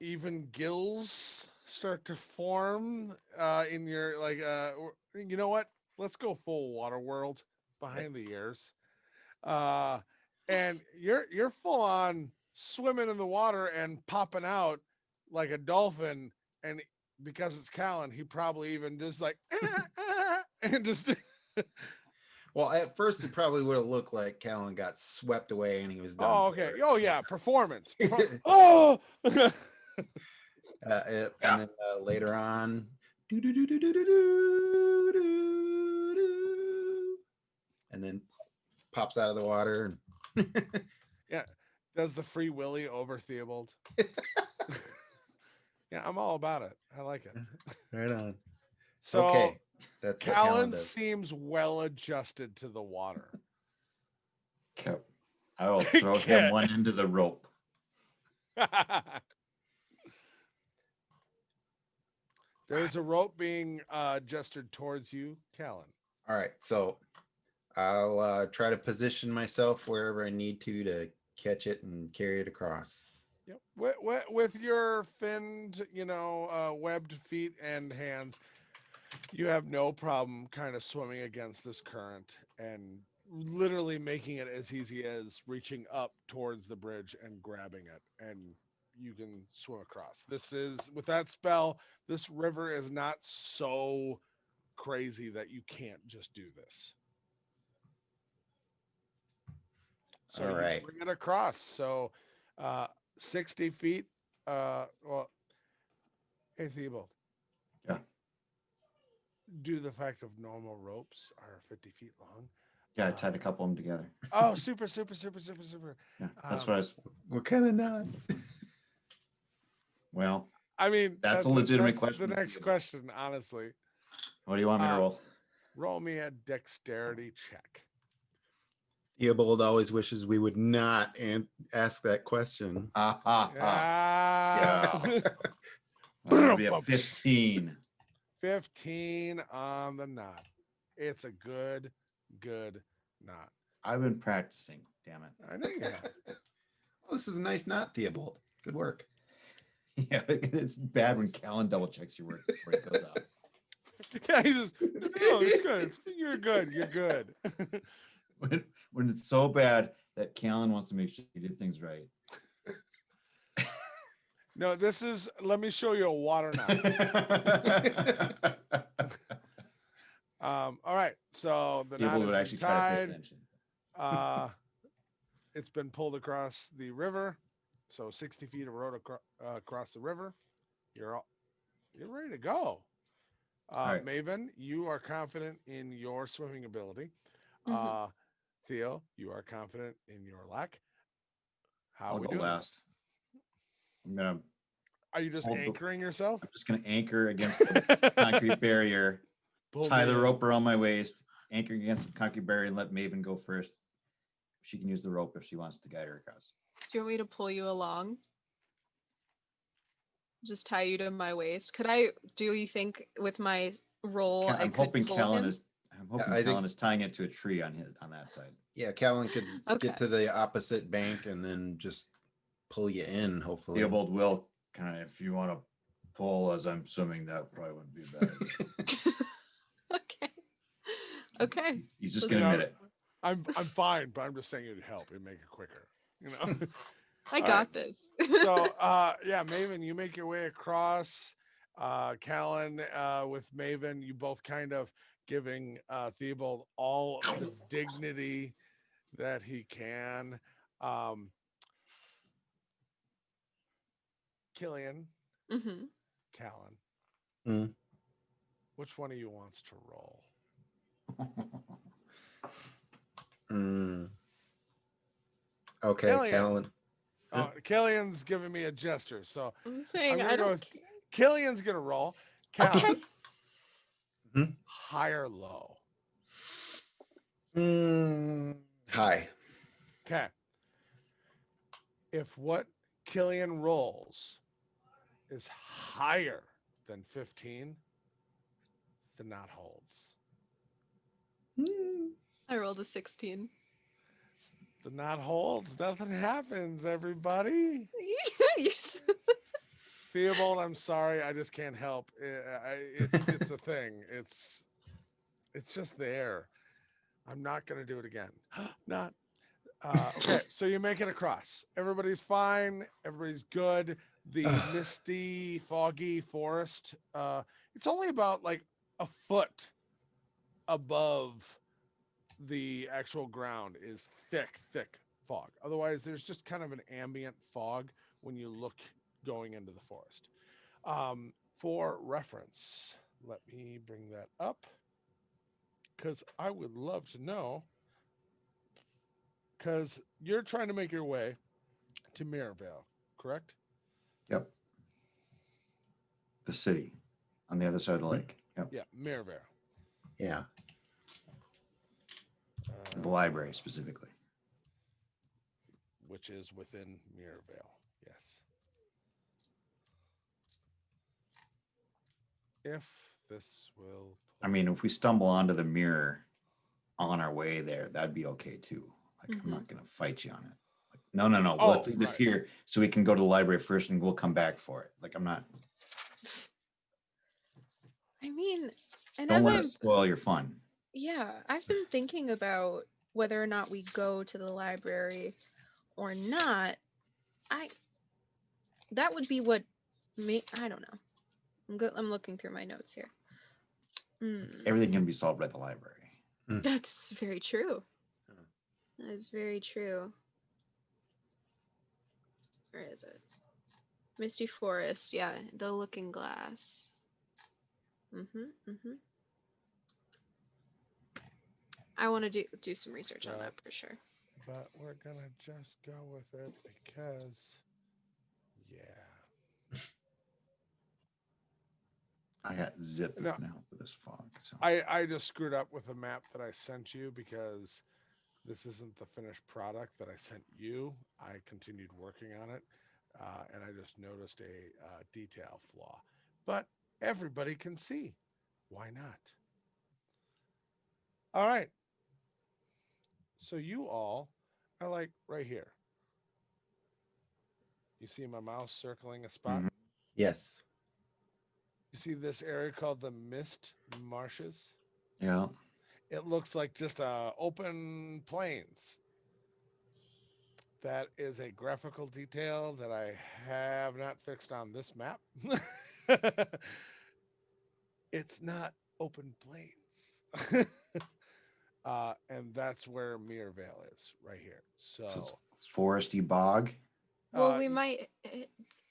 Even gills start to form in your you know what? Let's go full water world behind the ears. And you're full on swimming in the water and popping out like a dolphin. And because it's Callan, he probably even just like and just Well, at first it probably would have looked like Callan got swept away and he was done. oh for. okay. Oh yeah, performance. Oh And then later on, and then pops out of the water. yeah. Does the free willy over Theobald? Yeah, I'm all about it. I like it. Right on. So Okay, that's what Callan Callan does. seems well adjusted to the water. Okay. I will throw him one into the rope. There's a rope being gestured towards you, Callan. All right, so I'll try to position myself wherever I need to catch it and carry it across. Yep. With your finned, webbed feet and hands, you have no problem kind of swimming against this current and literally making it as easy as reaching up towards the bridge and grabbing it and you can swim across. This is with that spell. This river is not so crazy that you can't just do this. So All you right. bring it across. So 60 feet. Well, hey Theobald. Yeah. Due to the fact of normal ropes are 50 feet long. Yeah, I tied a couple of them together. Oh, super. Yeah, that's Um, what I was. What kind of knot? Well, I mean, That's a legitimate that's question, the next Theobald. question, honestly. what do you want me to Uh, roll? Roll me a dexterity check. Theobald always wishes we would not ask that question. Yeah. That'll be a 15. 15 on the knot. It's a good knot. I've been practicing. Damn it. I know you have. Oh, this is a nice knot, Theobald. Good work. Yeah, it's bad when Callan double checks your work before it goes out. Yeah, he just, no, it's good. You're good. You're good. When it's so bad that Callan wants to make sure you did things right. No, this is, let me show you a water knot. All right. So the knot People has would been actually try to pay tied. attention. It's been pulled across the river. So 60 feet of road across the river. You're ready to go. right. Maven, you are confident in your swimming ability. Mhm. Theo, you are confident in your lack. How I'll we go doing last. this? Are you just Hold the- anchoring yourself? I'm just gonna anchor against the concrete barrier, Pull tie me the in. rope around my waist, anchor against the concrete barrier, and let Maven go first. She can use the rope if she wants to guide her across. Do you want me to pull you along? Just tie you to my waist. Could I? Do you think with my roll I I'm could hoping pull Callan him? is. I'm hoping I think- Callan is tying it to a tree on that side. Yeah, Callan could Okay. get to the opposite bank and then just pull you in, hopefully. Theobald will kind of, if you want to pull as I'm swimming, that probably wouldn't be a bad idea. Okay. Okay. He's just You gonna know, admit it. I'm fine, but I'm just saying it'd help. It'd make it quicker. You know. I All got right, this. So yeah, Maven, you make your way across. Callan with Maven, you both kind of giving Theobald all the dignity that he can. Killian, Hmm. Callan, Mm. which one of you wants to roll? Mm. Okay, Killian. Callan. Oh, Killian's giving me a gesture, so I'm saying I'm I gonna go don't with care. Killian's gonna roll. Okay. Callan, Mhm. high or low? Hi. Okay. If what Killian rolls is higher than 15, the knot holds. I rolled a 16. The knot holds. Nothing happens, everybody. You're Theobald, I'm sorry. I just can't help. It's a thing. It's just there. I'm not going to do it again. Not. Okay, so you make it across. Everybody's fine. Everybody's good. The misty, foggy forest. It's only about like a foot above the actual ground is thick fog. Otherwise, there's just kind of an ambient fog when you look going into the forest. For reference, let me bring that up because I would love to know. Because you're trying to make your way to Mirabelle, correct? Yep. The city on the other side of the lake. Yep. Yeah, Mirabelle. Yeah. The library specifically. Which is within Mirabelle. Yes. If this will. I mean, if we stumble onto the mirror on our way there, that'd be okay too. Like, I'm not gonna fight you on it. Like, no. Oh, Let's leave this right. here so we can go to the library first, and we'll come back for it. Like, I'm not. I mean, and Don't as let I'm it spoil your fun. yeah, I've been thinking about whether or not we go to the library or not. I that would be what me. I don't know. I'm looking through my notes here. Everything can be solved by the library. That's very true. Hmm. That is very true. Where is it? Misty Forest. Yeah, the Looking Glass. Mhm. I want to do some research on that Stop. for sure. But we're gonna just go with it because, yeah. I got Zip that's No, gonna help with this fog. So I just screwed up with the map that I sent you because this isn't the finished product that I sent you. I continued working on it, and I just noticed a detail flaw. But everybody can see. Why not? All right. So you all are like right here. You see my mouse circling a spot? Mhm. Yes. You see this area called the Mist Marshes? yeah, It looks like just open plains. That is a graphical detail that I have not fixed on this map. It's not open plains. And that's where Mirvale is, right here. so it's So, foresty bog. Well, uh, we might.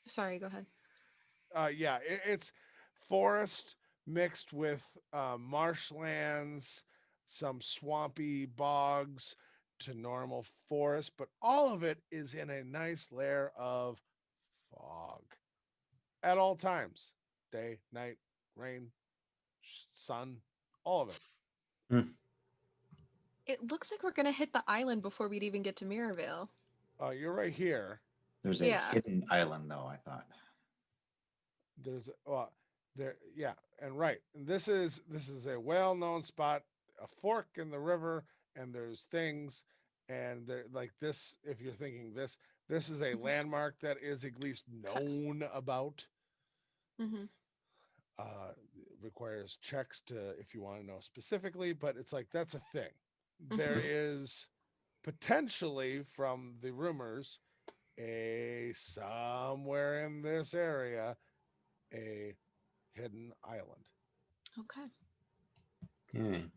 Sorry, go ahead. yeah, it's forest mixed with marshlands, some swampy bogs to normal forest, but all of it is in a nice layer of fog at all times, day, night, rain, sun, all of it. It looks like we're gonna hit the island before we'd even get to Mirabelle. You're right here. There's a Yeah. hidden island though, I thought. There's there, yeah, and right. And this is a well-known spot, a fork in the river, and there's things, and there like this. If you're thinking this is a landmark that is at least known about. Mm-hmm. Requires checks to if you want to know specifically, but it's like that's a thing. There Mhm. is potentially from the rumors a somewhere in this area a hidden island. Okay. Yeah,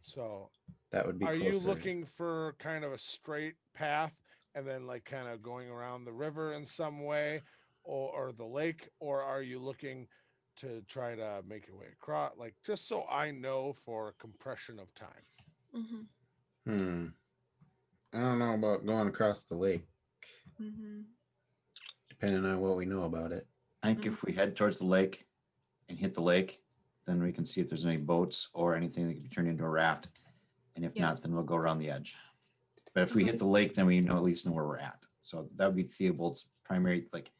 So, that would be are you closer. looking for kind of a straight path and then like kind of going around the river in some way or the lake, or are you looking to try to make your way across? Like, just so I know for compression of time. Mm-hmm. Hmm. I don't know about going across the lake, Mm-hmm. depending on what we know about it. I think if we head towards the lake and hit the lake, then we can see if there's any boats or anything that can be turned into a raft. And if Yeah. not, then we'll go around the edge. But if we Mhm. hit the lake, then we know at least know where we're at. So that would be Theobald's primary, like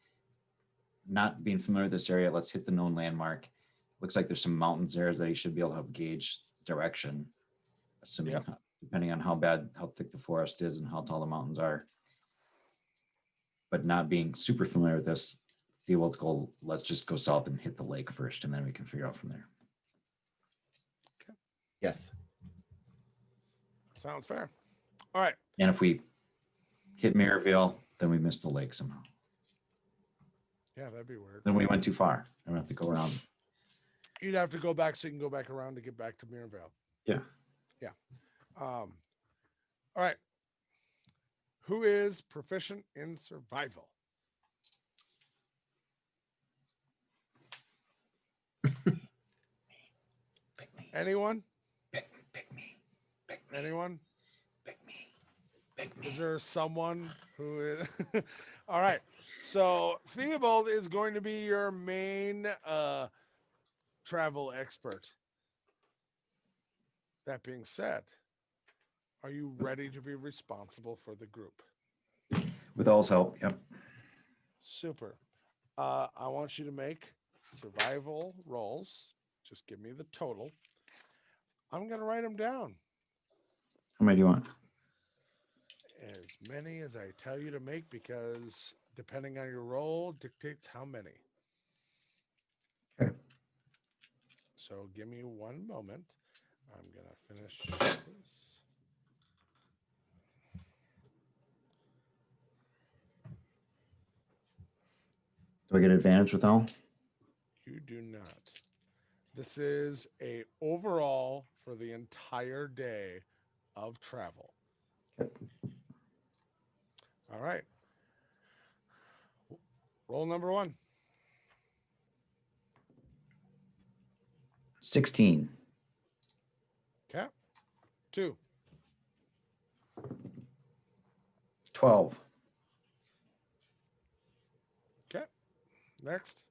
not being familiar with this area. Let's hit the known landmark. Looks like there's some mountains there that he should be able to help gauge direction, assuming Yep. depending on how thick the forest is and how tall the mountains are. But not being super familiar with this, Theobald's goal, let's just go south and hit the lake first, and then we can figure out from there. Yes. Sounds fair. All right. And if we hit Maryville, then we missed the lake somehow. Yeah, that'd be weird. Then we went too far. And we have to go around. You'd have to go back so you can go back around to get back to Mirabelle. Yeah. All right. Who is proficient in survival? Pick me. Anyone? Pick me. Pick me. Anyone? Pick me. Pick me. Is there someone who is all right? So Theobald is going to be your main travel expert. That being said, are you ready to be responsible for the group? With all's help. Yep. Super. I want you to make survival rolls. Just give me the total. I'm going to write them down. How many do you want? As many as I tell you to make, because depending on your role dictates how many. Okay. So give me one moment. I'm going to finish this. Do I get advantage with all? You do not. This is a overall for the entire day of travel. Okay. All right. Roll number 1. 16. Okay. 2. 12. Okay. Next.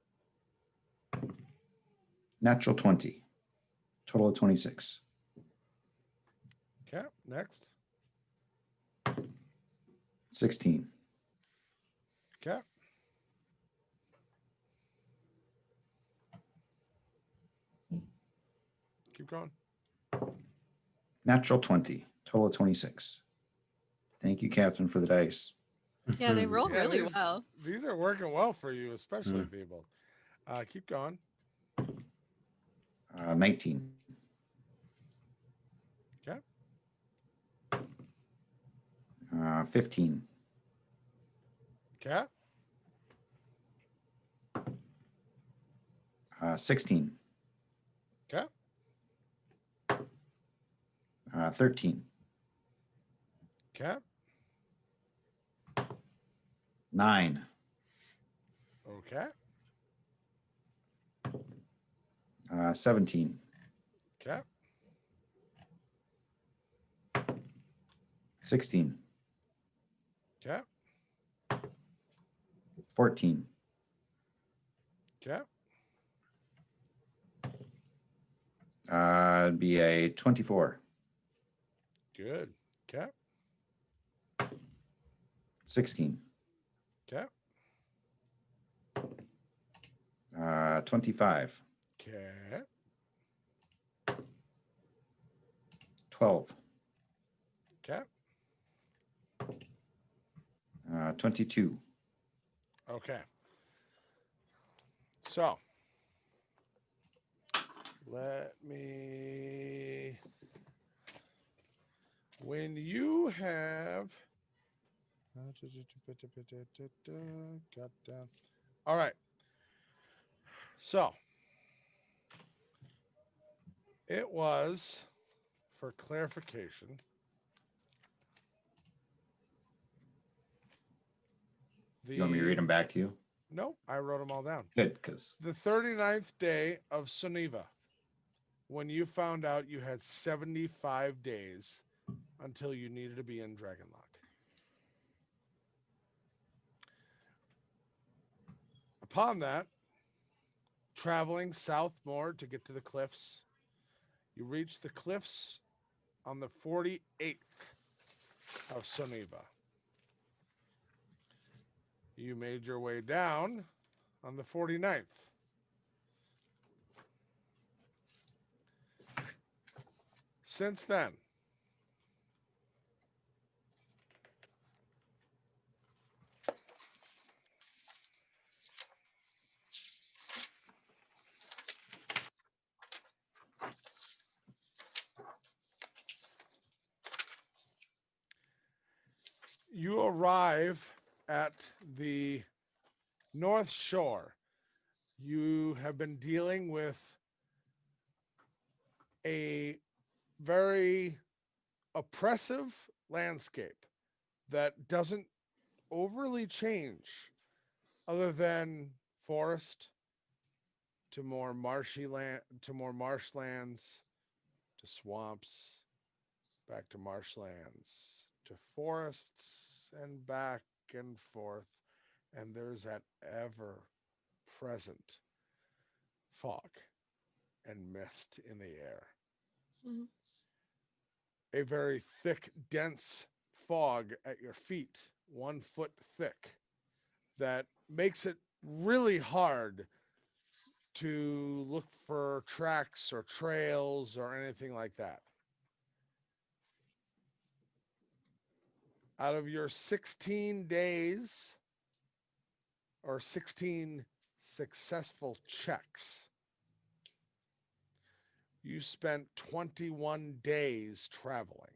Natural 20. Total of 26. Okay. Next. 16. Okay. Keep going. Natural 20. Total of 26. Thank you, Captain, for the dice. Yeah, they roll Yeah, really well. These are working well for you, especially Theobald. Keep going. 19. Okay. 15. Okay. 16. Okay. 13. Okay. 9. Okay. 17. Okay. 16. Okay. 14. Okay. It'd be a 24. Good. Okay. 16. Okay. 25. Okay. 12. Okay. 22. Okay. So let me, when you have, got down. All right. So it was, for clarification, You want me to read them back to you? No, I wrote them all down. Good, because The 39th day of Suniva, when you found out you had 75 days until you needed to be in Dragonlock. Upon that, traveling south more to get to the cliffs, you reach the cliffs on the 48th of Suniva. You made your way down on the 49th. Since then, you arrive at the North Shore. You have been dealing with a very oppressive landscape that doesn't overly change other than forest to more marshy land, to more marshlands, to swamps, back to marshlands, to forests, and back and forth. And there's that ever present fog and mist in the air. Mhm. A very thick, dense fog at your feet, 1 foot thick, that makes it really hard to look for tracks or trails or anything like that. Out of your 16 days or 16 successful checks, you spent 21 days traveling,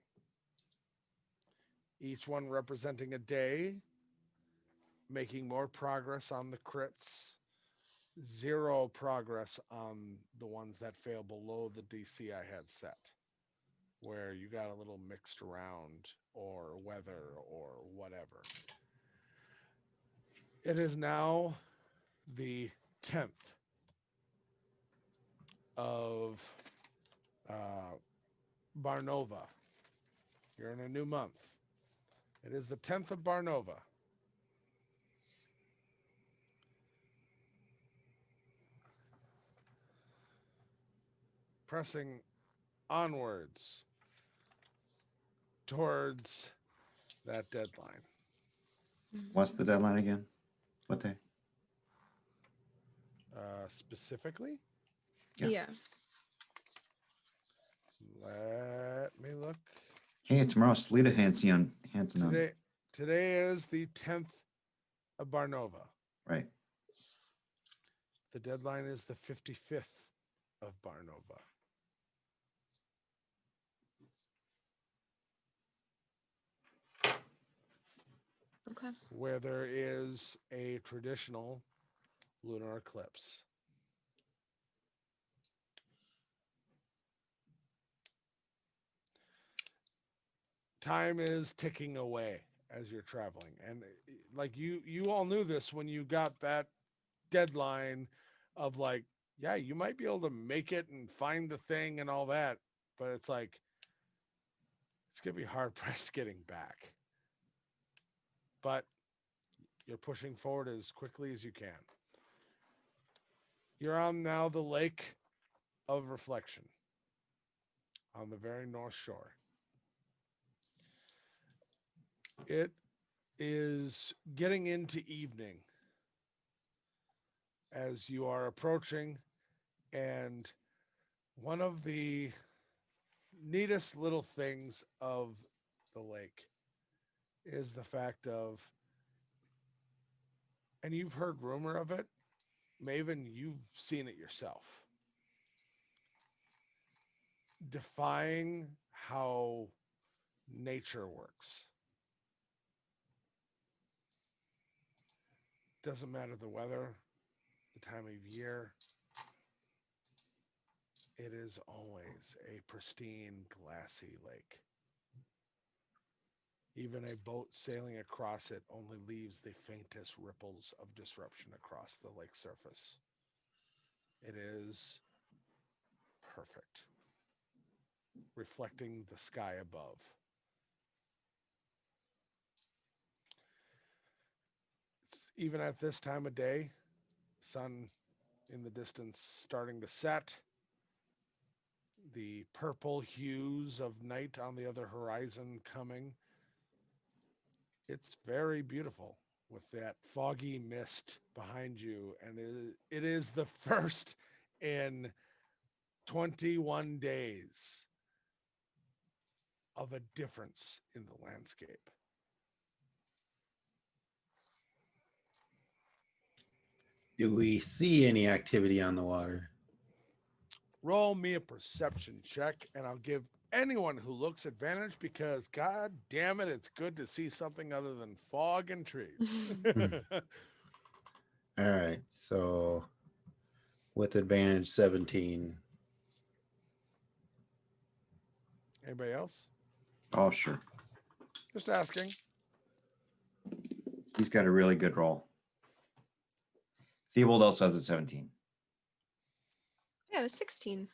each one representing a day making more progress on the crits, zero progress on the ones that fail below the DC I had set, where you got a little mixed around or weather or whatever. It is now the 10th of Barnova. You're in a new month. It is the 10th of Barnova. Pressing onwards towards that deadline. What's the deadline again? What day? Specifically, Yeah. Yeah. let me look. Hey, tomorrow's Slita Hansen on. Today is the 10th of Barnova. Right. The deadline is the 55th of Barnova. Okay. Where there is a traditional lunar eclipse. Time is ticking away as you're traveling, and like you all knew this when you got that deadline of like, yeah, you might be able to make it and find the thing and all that, but it's like it's gonna be hard pressed getting back. But you're pushing forward as quickly as you can. You're on now the Lake of Reflection on the very north shore. It is getting into evening as you are approaching, and one of the neatest little things of the lake is the fact of, and you've heard rumor of it, Maven, you've seen it yourself, defying how nature works. Doesn't matter the weather, the time of year, it is always a pristine, glassy lake. Even a boat sailing across it only leaves the faintest ripples of disruption across the lake surface. It is perfect, reflecting the sky above. Even at this time of day, sun in the distance starting to set, the purple hues of night on the other horizon coming. It's very beautiful with that foggy mist behind you, and it is the first in 21 days of a difference in the landscape. Do we see any activity on the water? Roll me a perception check, and I'll give anyone who looks advantage because, god damn it, it's good to see something other than fog and trees. All right. So with advantage 17. Anybody else? Oh, sure. Just asking. He's got a really good roll. Theobald also has a 17. Yeah, the 16.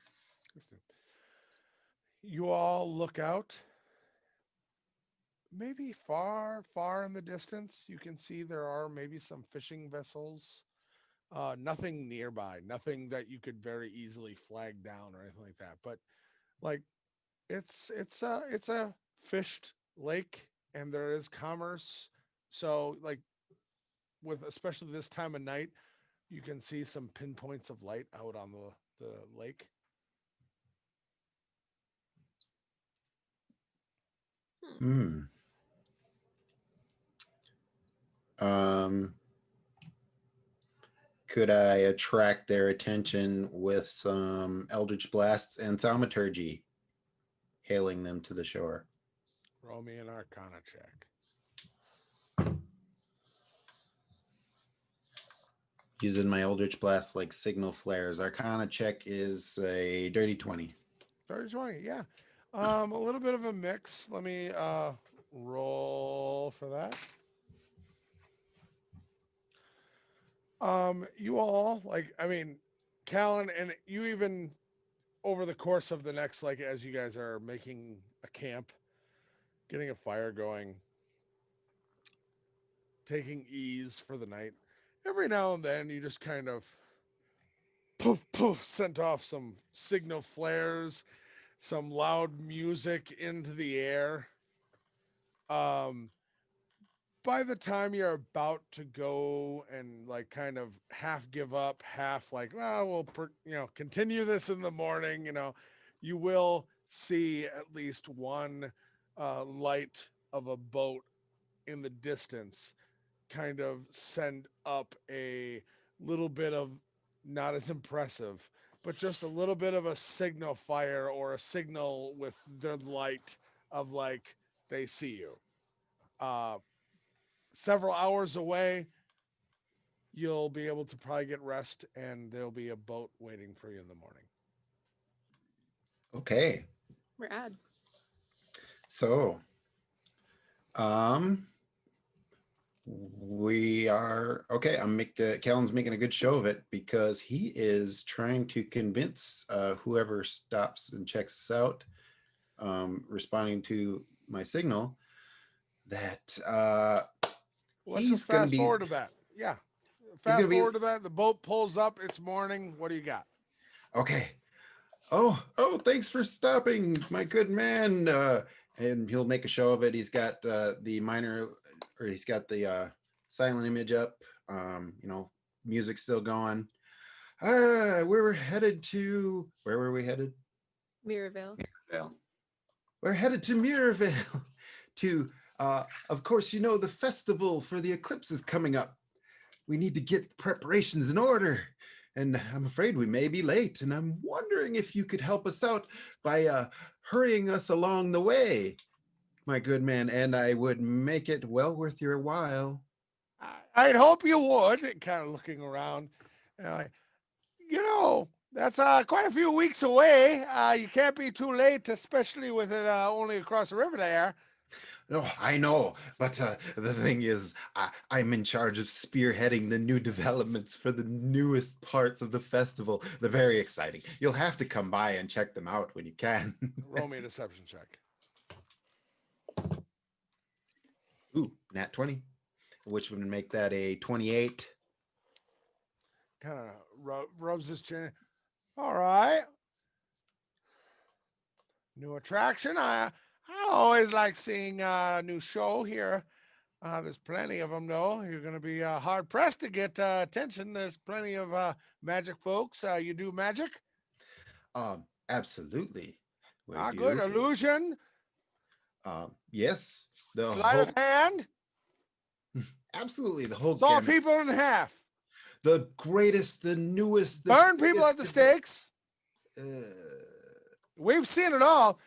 You all look out. Maybe far, far in the distance, you can see there are maybe some fishing vessels. Nothing nearby, nothing that you could very easily flag down or anything like that. But like, it's a fished lake, and there is commerce. So like, with especially this time of night, you can see some pinpoints of light out on the lake. Hmm. Could I attract their attention with some Eldritch Blasts and Thaumaturgy, hailing them to the shore? Roll me an Arcana check. using my Eldritch Blast like signal flares. Arcana check is a dirty 20. 30-20, yeah. A little bit of a mix. Let me roll for that. You all, like, I mean, Callan, and you even over the course of the next, like, as you guys are making a camp, getting a fire going, taking ease for the night, every now and then you just kind of poof, poof, sent off some signal flares, some loud music into the air. By the time you're about to go and like kind of half give up, half like, well, continue this in the morning, you will see at least one light of a boat in the distance kind of send up a little bit of, not as impressive, but just a little bit of a signal fire or a signal with their light of like they see you. Several hours away, you'll be able to probably get rest, and there'll be a boat waiting for you in the morning. Okay. Rad. So, we are okay. Callan's making a good show of it because he is trying to convince whoever stops and checks us out, responding to my signal, that Let's he's just gonna fast be- forward to that. Yeah. Fast gonna be- forward to that. The boat pulls up. It's morning. What do you got? okay. Oh, thanks for stopping, my good man. And he'll make a show of it. He's got he's got the silent image up. Music's still going. We were headed to, where were we headed? Mirabelle. Well, We're headed to Mirabelle to, of course, the festival for the eclipse is coming up. We need to get preparations in order. And I'm afraid we may be late. And I'm wondering if you could help us out by hurrying us along the way, my good man. And I would make it well worth your while. I'd hope you would. Kind of looking around. That's quite a few weeks away. You can't be too late, especially with it only across the river there. No, I know, but the thing is, I'm in charge of spearheading the new developments for the newest parts of the festival. They're very exciting. You'll have to come by and check them out when you can. Roll me a deception check. Ooh, nat 20, which would make that a 28. Kind of rubs his chin. All right. New attraction. I always like seeing a new show here. There's plenty of them, though. You're going to be hard pressed to get attention. There's plenty of magic folks. You do magic? Absolutely. We Good. do. Illusion. Yes. The Sleight whole, of hand. absolutely, the whole Saw gamut. people in half. The greatest, the newest. The Burn people at the biggest stakes. Uh, We've seen it all.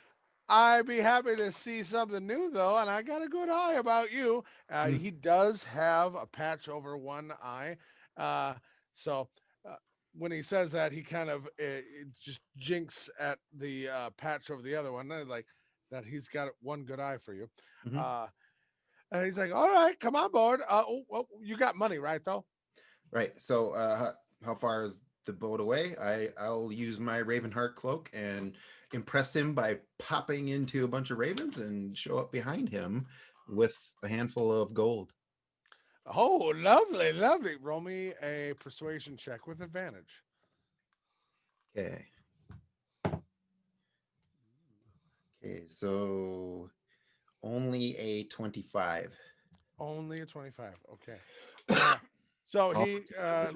I'd be happy to see something new, though, and I got a good eye about you. He does have a patch over one eye. So when he says that, he kind of it just jinks at the patch over the other one, like that he's got one good eye for you. Mhm. And he's like, all right, come on board. You got money, right, though? Right. So how far is the boat away? I'll use my Ravenheart cloak and impress him by popping into a bunch of ravens and show up behind him with a handful of gold. Oh, lovely, lovely. Roll me a persuasion check with advantage. Okay. Okay, so only a 25. Only a 25. Okay. So he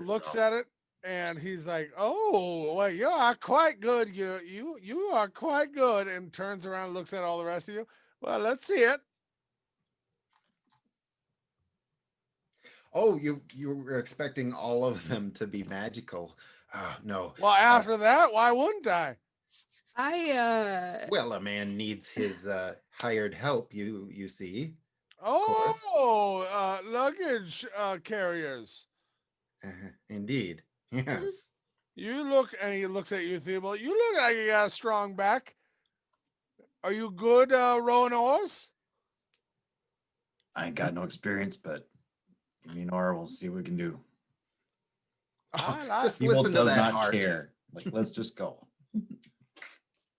looks at it and he's like, "Oh, well, you are quite good. You are quite good." And turns around, and looks at all the rest of you. Well, let's see it. Oh, you were expecting all of them to be magical. No. Well, after that, why wouldn't I? Well, a man needs his hired help, you see. Oh, luggage carriers. Indeed. Yes. You look, and he looks at you, Theobald. You look like you got a strong back. Are you good rowing oars? I ain't got no experience, but give me an hour. We'll see what we can do. I like. Just Evil listen to does that not heart. care. Like, let's just go.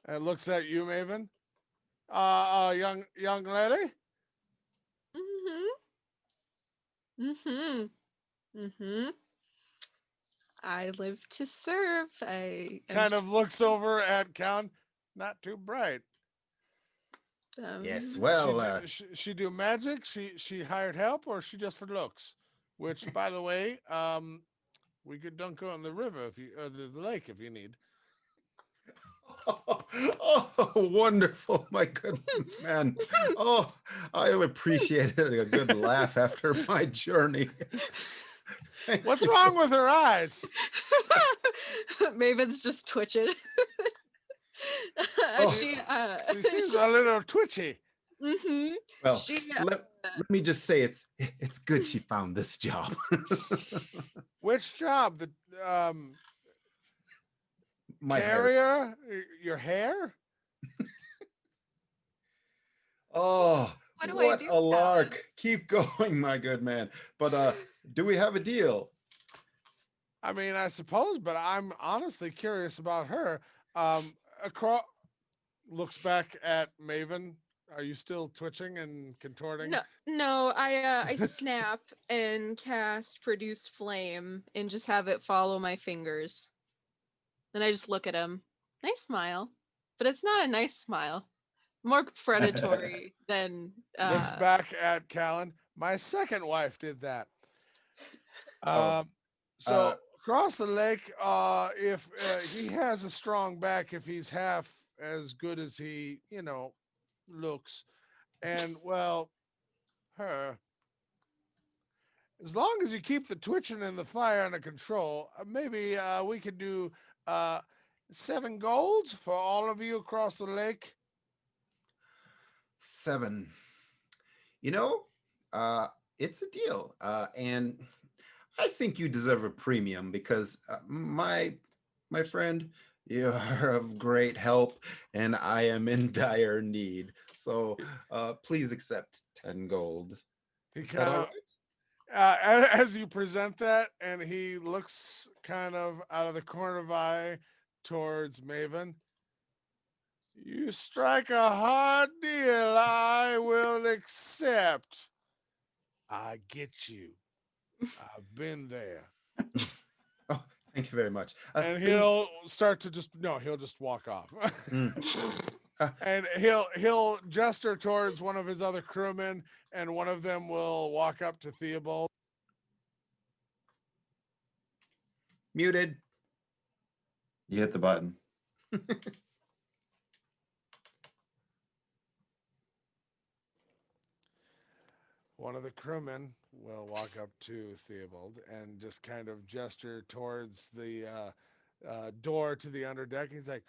And looks at you, Maven. Young lady. I live to serve. I am Kind of looks over at Count. Not too bright. Yes. um, Well, She do magic. She hired help, or she just for looks. Which, by the way, we could dunk her in the river if you, the lake if you need. oh, wonderful, my good man. Oh, I appreciated a good laugh after my journey. Thank What's you. wrong with her eyes? Maven's just twitching. Oh. She seems a little twitchy. Mhm. Well, She let me just say it's good she found this job. Which job? The My hair. carrier? Your hair? Oh, What do I what do, a Calvin? lark. Keep going, my good man. But do we have a deal? I mean, I suppose, but I'm honestly curious about her. Across looks back at Maven. Are you still twitching and contorting? no, I snap and cast produce flame and just have it follow my fingers. And I just look at him. Nice smile. But it's not a nice smile. More predatory than Looks back at Callan. My second wife did that. Oh, So uh, across the lake, if he has a strong back, if he's half as good as he, looks, and well, her. As long as you keep the twitching and the fire under control, maybe we could do 7 golds for all of you across the lake. 7. You know, uh, it's a deal. And I think you deserve a premium because my friend, you are of great help, and I am in dire need. So please accept 10 gold. He Is that kind all of, right? as you present that, and he looks kind of out of the corner of eye towards Maven. You strike a hard deal, I will accept. I get you. I've been there. Oh, thank you very much. And he'll start to he'll just walk off. Mm. And he'll gesture towards one of his other crewmen, and one of them will walk up to Theobald. Muted. You hit the button. One of the crewmen will walk up to Theobald and just kind of gesture towards the door to the underdeck. He's like,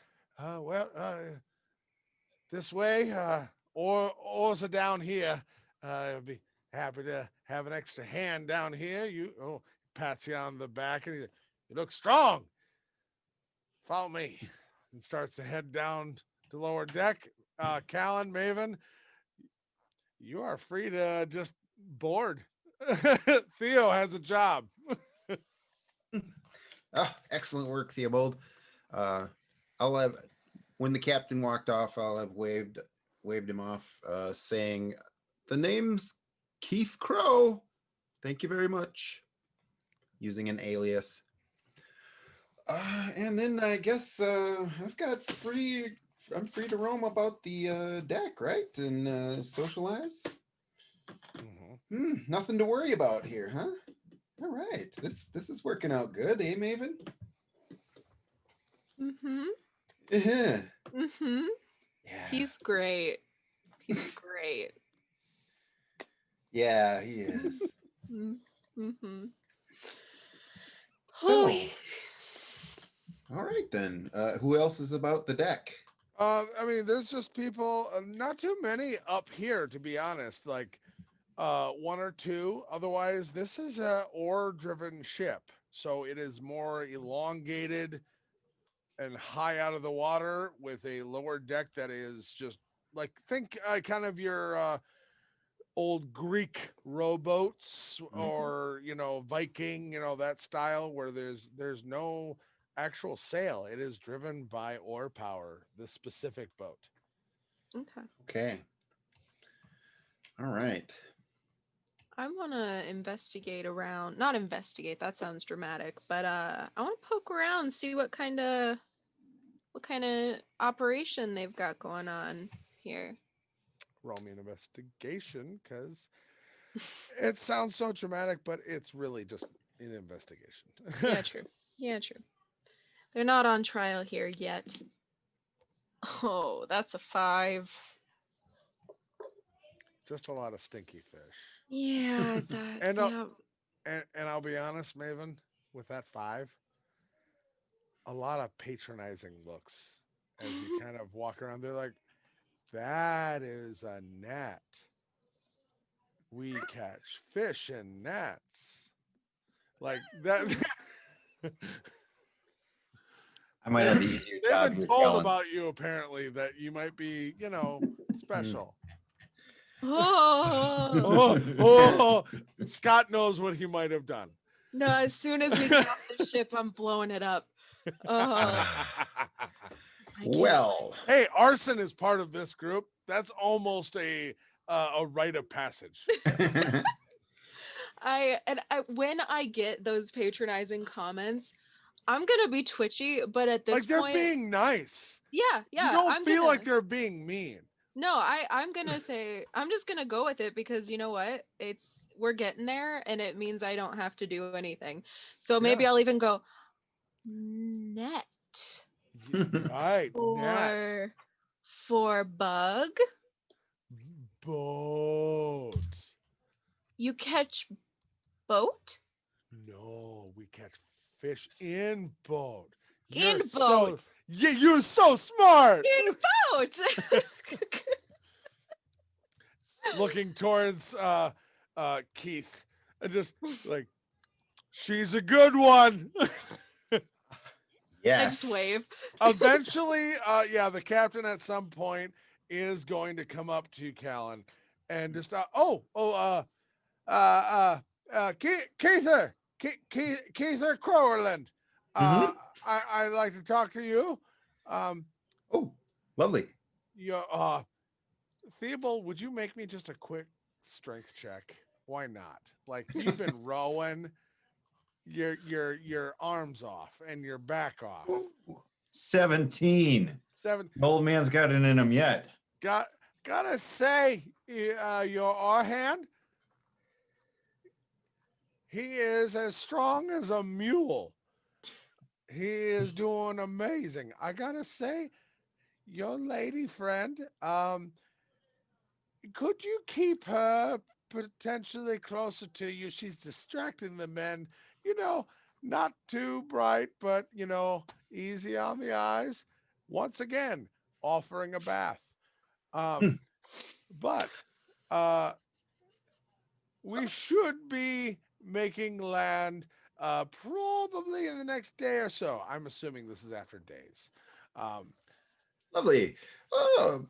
this way, oars are down here. I'd be happy to have an extra hand down here. Pats you on the back, and you look strong. Follow me. And starts to head down to lower deck. Callan, Maven, you are free to just board. Theo has a job. Oh, excellent work, Theobald. I'll have, when the captain walked off, I'll have waved him off, saying, "The name's Keith Crow. Thank you very much." Using an alias. And then I guess I'm free to roam about the deck, right? And socialize. Nothing to worry about here, huh? All right, this is working out good, eh, Maven? Mhm. Mhm. Yeah. He's great. He's great. Yeah, he is. Mhm. So, Oh, all right then. Who else is about the deck? I mean, there's just people, not too many up here, to be honest. Like 1 or 2. Otherwise, this is a ore-driven ship. So it is more elongated and high out of the water with a lower deck that is just like think kind of your old Greek rowboats or Viking, that style where there's no actual sail. It is driven by oar power, this specific boat. Okay. Okay. All right. I want to investigate around. Not investigate, that sounds dramatic, but I want to poke around, see what kind of operation they've got going on here. Roll me an investigation because it sounds so dramatic, but it's really just an investigation. Yeah, true. Yeah, true. They're not on trial here yet. Oh, that's a 5. Just a lot of stinky fish. Yeah, that. And Yeah. and I'll be honest, Maven, with that 5, a lot of patronizing looks as you kind of walk around. They're like, that is a net. We catch fish in nets. Like that. I might have the easier They've job been here, told Kellen. about you apparently that you might be, special. Oh. Oh, Scott knows what he might have done. No, as soon as we get off the ship, I'm blowing it up. Oh, I can't Well, Hey, arson is part of this group. That's almost a rite of passage. when I get those patronizing comments, I'm gonna be twitchy, but at this Like they're point, being nice. yeah, You don't I'm feel gonna, like they're being mean. no, I'm gonna say I'm just gonna go with it because you know what? We're getting there and it means I don't have to do anything. So maybe Yeah. I'll even go net Right. Net. for bug. Boat. You catch boat? No, we catch fish in boat. In So, boat. yeah, you're so smart. In boat. Looking towards Keith and just like, she's a good one. I yes. just wave. Eventually, the captain at some point is going to come up to Callan and just Keither Crowerland. I'd like to talk to you. Oh, lovely. Theobald, would you make me just a quick strength check? Why not? Like you've been rowing your arms off and your back off. 17. 7. The old man's got it in him yet. Gotta say, your R hand, he is as strong as a mule. He is doing amazing. I gotta say, your lady friend, could you keep her potentially closer to you? She's distracting the men, not too bright, but easy on the eyes. Once again, offering a bath. But we should be making land probably in the next day or so. I'm assuming this is after days. Lovely.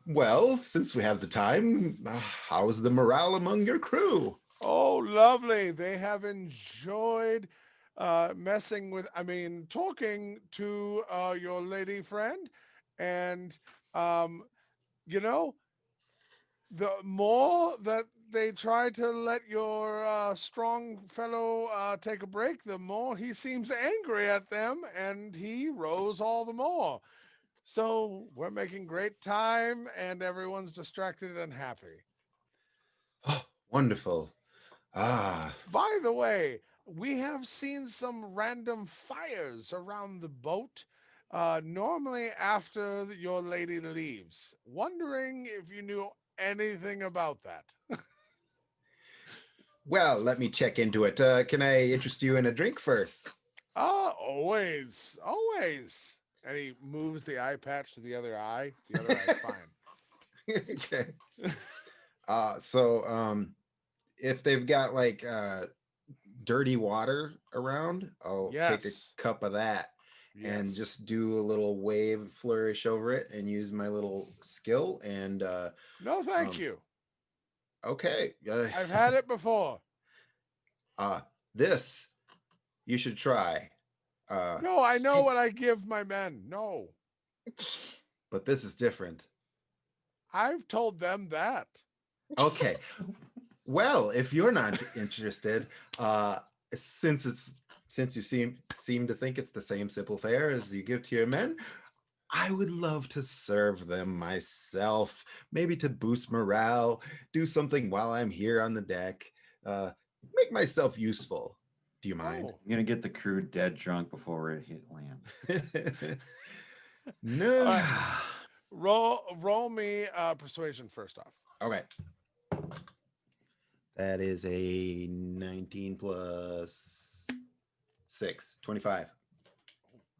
Well, since we have the time, how's the morale among your crew? Oh, lovely. They have enjoyed talking to your lady friend. And, the more that they try to let your strong fellow take a break, the more he seems angry at them and he rows all the more. So we're making great time and everyone's distracted and happy. Oh, wonderful. Ah, By the way, we have seen some random fires around the boat, normally after your lady leaves. Wondering if you knew anything about that. well, let me check into it. Can I interest you in a drink first? Always, always. And he moves the eye patch to the other eye. The other eye's fine. Okay. So if they've got like dirty water around, I'll take a Yes. cup of that and Yes. just do a little wave flourish over it and use my little skill. And No, thank um, you. okay, I've had it before. this you should try. No, I know speak- what I give my men. No, but this is different. I've told them that. Okay. Well, if you're not interested, since you seem to think it's the same simple fare as you give to your men, I would love to serve them myself, maybe to boost morale, do something while I'm here on the deck, make myself useful. Do you mind? Oh, I'm gonna get the crew dead drunk before we hit land. No. right. Roll me persuasion first off. Okay. That is a 19 plus 6, 25.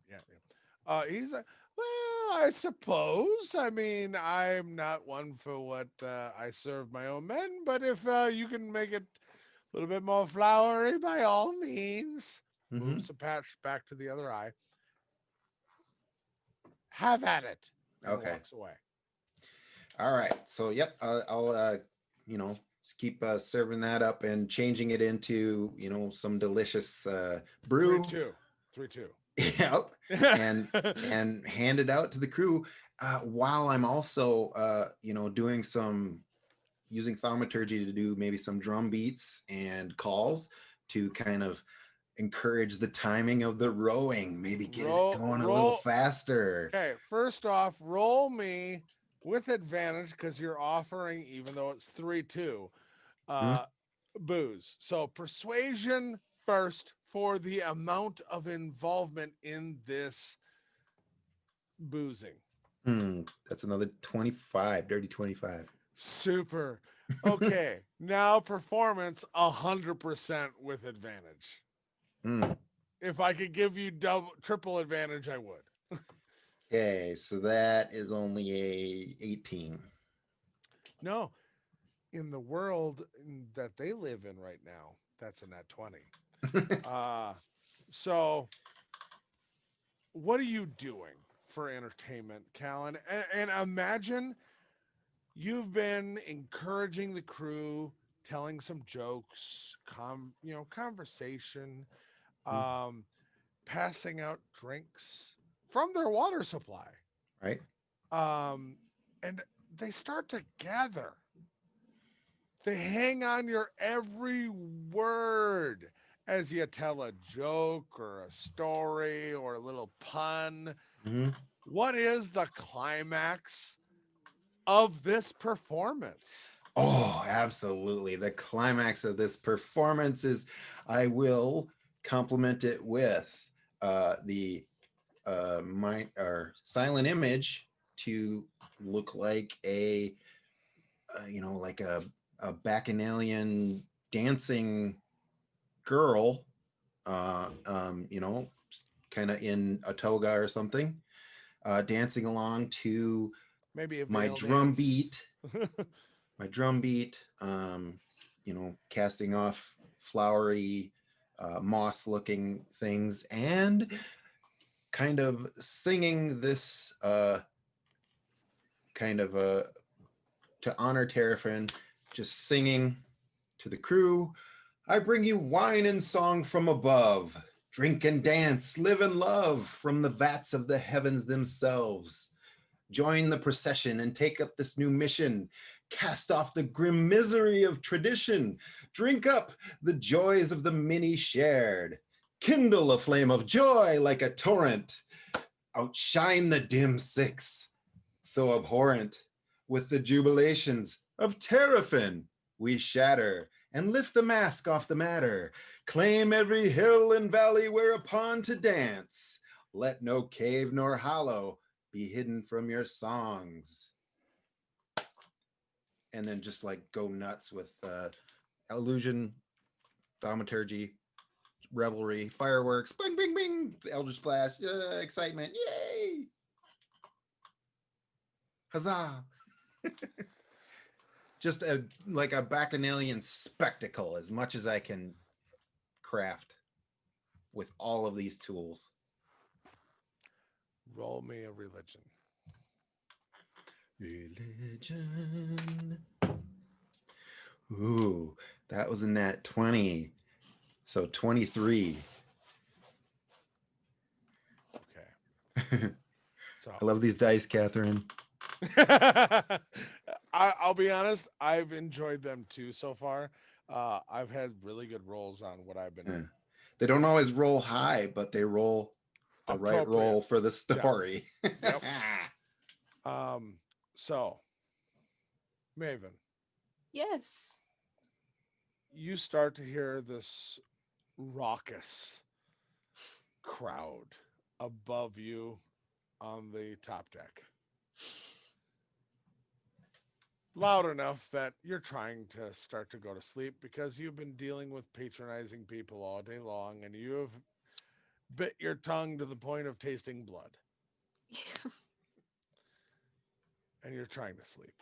Yeah. He's like, well, I suppose. I mean, I'm not one for what I serve my own men, but if you can make it a little bit more flowery, by all means. Mhm. Moves the patch back to the other eye. Have at it. And Okay. walks away. All right. So, yep, I'll just keep serving that up and changing it into, some delicious brew. 3-2. 3-2. Yep. And hand it out to the crew while I'm also, doing using thaumaturgy to do maybe some drum beats and calls to kind of encourage the timing of the rowing, maybe get it going a little faster. Okay, first off, roll me with advantage because you're offering, even though it's 3-2, booze. So persuasion first for the amount of involvement in this boozing. That's another 25, dirty 25. Super. Okay, now performance 100% with advantage. If I could give you triple advantage, I would. Okay, so that is only a 18. No, in the world that they live in right now, that's a net 20. So what are you doing for entertainment, Callan? And imagine you've been encouraging the crew, telling some jokes, conversation, passing out drinks from their water supply. Right? And they start to gather. They hang on your every word as you tell a joke or a story or a little pun. What is the climax of this performance? Oh, absolutely. The climax of this performance is I will complement it with the silent image to look like a bacchanalian dancing girl, kind of in a toga or something, dancing along to Maybe a my veil drum dance. beat. Casting off flowery, moss looking things and kind of singing this to honor Terraphin, just singing to the crew. I bring you wine and song from above. Drink and dance, live and love from the vats of the heavens themselves. Join the procession and take up this new mission. Cast off the grim misery of tradition. Drink up the joys of the many shared. Kindle a flame of joy like a torrent. Outshine the dim six, so abhorrent. With the jubilations of Terraphin, we shatter and lift the mask off the matter. Claim every hill and valley whereupon to dance. Let no cave nor hollow be hidden from your songs. And then just like go nuts with illusion, thaumaturgy, revelry, fireworks, bing, bing, bing, Eldritch Blast, excitement, yay! Huzzah! Just like a bacchanalian spectacle as much as I can craft with all of these tools? Roll me a religion. Religion. Ooh, that was a nat 20. So 23. Okay. So I love these dice, Catherine. I'll be honest, I've enjoyed them too so far. I've had really good rolls on what I've been Yeah. They don't always roll high, but they roll the right roll Appropriate. for the story. Yep. So Maven, Yes. you start to hear this raucous crowd above you on the top deck. Loud enough that you're trying to start to go to sleep because you've been dealing with patronizing people all day long and you have bit your tongue to the point of tasting blood and you're trying to sleep,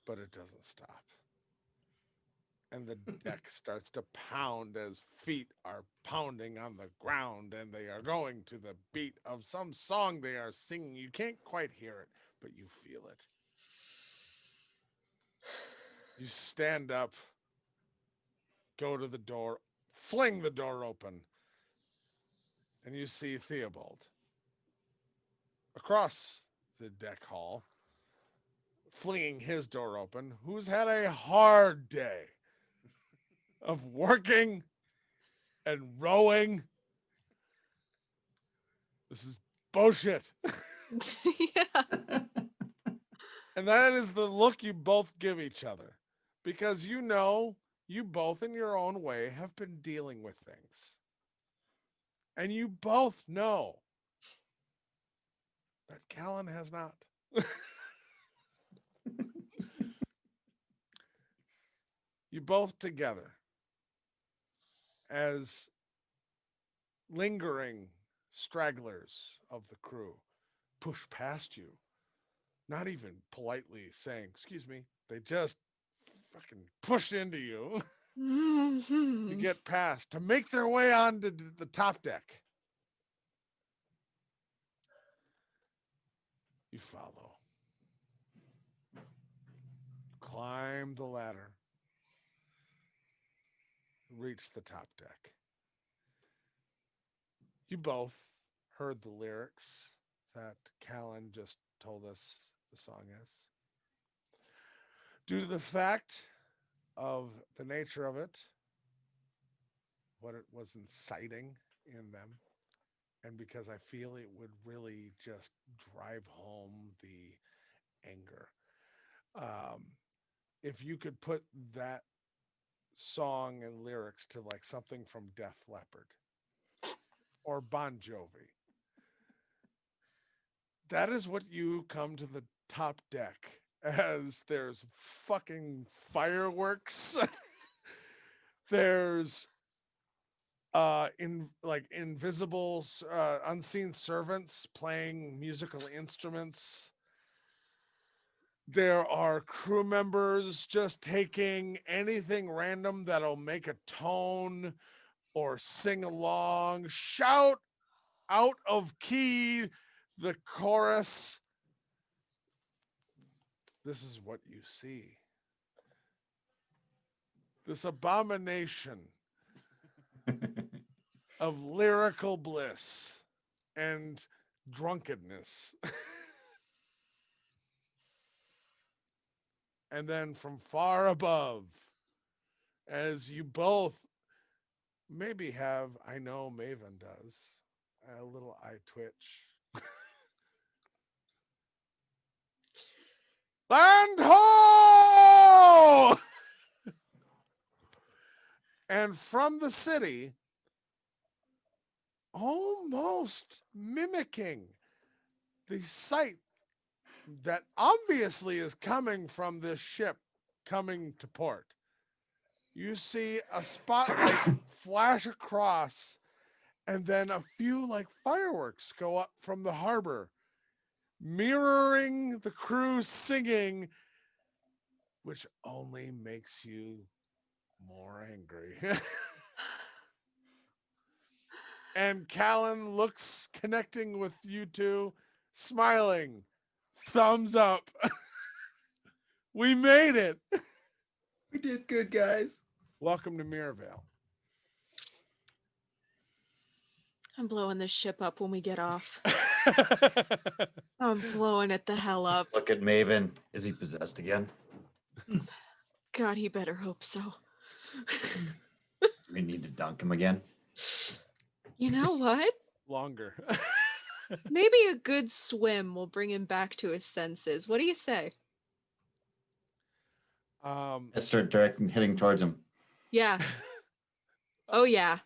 but it doesn't stop. And the deck starts to pound as feet are pounding on the ground and they are going to the beat of some song they are singing. You can't quite hear it, but you feel it. You stand up, go to the door, fling the door open, and you see Theobald across the deck hall, flinging his door open, who's had a hard day of working and rowing. This is bullshit. Yeah. And that is the look you both give each other because you know you both, in your own way, have been dealing with things. And you both know that Callan has not. You both together as lingering stragglers of the crew push past you, not even politely saying, excuse me, they just fucking push into you. You get past to make their way onto the top deck. You follow. Climb the ladder. Reach the top deck. You both heard the lyrics that Callan just told us the song is. Due to the fact of the nature of it, what it was inciting in them, and because I feel it would really just drive home the anger. If you could put that song and lyrics to like something from Def Leppard or Bon Jovi, that is what you come to the top deck as. There's fucking fireworks. There's in like invisible unseen servants playing musical instruments. There are crew members just taking anything random that'll make a tone or sing along, shout out of key the chorus. This is what you see. This abomination of lyrical bliss and drunkenness. And then from far above, as you both maybe have, I know Maven does, a little eye twitch. Land ho! And from the city, almost mimicking the sight that obviously is coming from this ship coming to port, you see a spotlight flash across, and then a few like fireworks go up from the harbor, mirroring the crew singing, which only makes you more angry. angry. And Callan looks, connecting with you two, smiling. Thumbs up. We made it. We did good, guys. Welcome to Mirrorvale. I'm blowing this ship up when we get off. I'm blowing it the hell up. Look at Maven. Is he possessed again? God, he better hope so. Do we need to dunk him again? You know what? Longer. Maybe a good swim will bring him back to his senses. What do you say? Let's start heading towards him. Yeah. Oh yeah.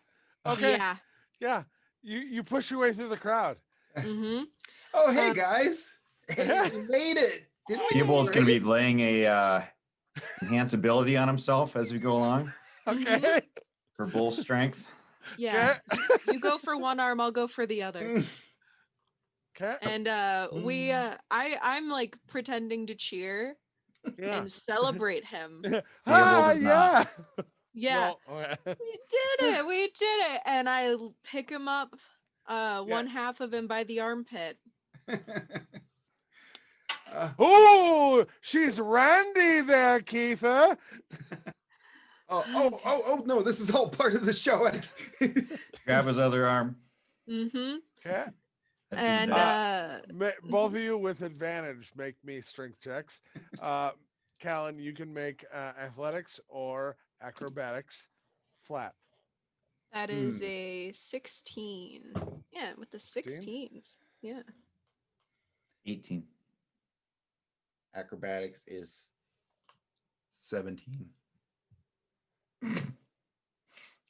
Okay. Yeah. Yeah. You push your way through the crowd. Mm-hmm. Oh, hey, Um, guys. Hey, we made it. Didn't we? Theobald's going to be Great. laying a enhance ability on himself as we go along Okay. for bull strength. Yeah. Okay. You go for one arm, I'll go for the other. Okay. And I'm like pretending to cheer Yeah. and celebrate him. Ah, is yeah. not. Yeah. No, okay. We did it. We did it. And I pick him up one half of him by the armpit. Oh, she's Randy there, Keitha. Oh, no, this is all part of the show. Grab his other arm. Mm-hmm. Okay. And Both of you with advantage make me strength checks. Callan, you can make athletics or acrobatics flat. that is a 16. Yeah, with the 16? 16s. Yeah. 18. Acrobatics is 17. Are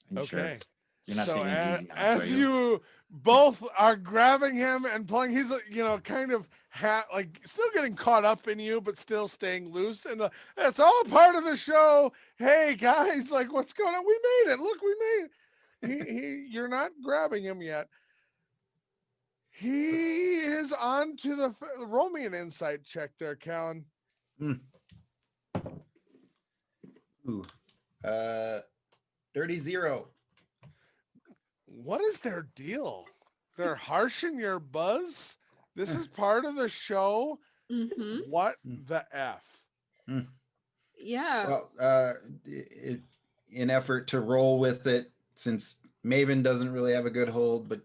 you sure? Okay. You're not So taking it easy on us, as are you both are grabbing him and pulling, he's kind of like still getting caught up in you, but still staying loose. And it's all part of the show. Hey guys, like what's going on? We made it. Look, we made it. You're not grabbing him yet. He is on to the roll me an insight check there, Callan. Ooh. Dirty 0. What is their deal? They're harshing your buzz. This is part of the show. Mm-hmm. What the F? Yeah. Well, in effort to roll with it, since Maven doesn't really have a good hold, but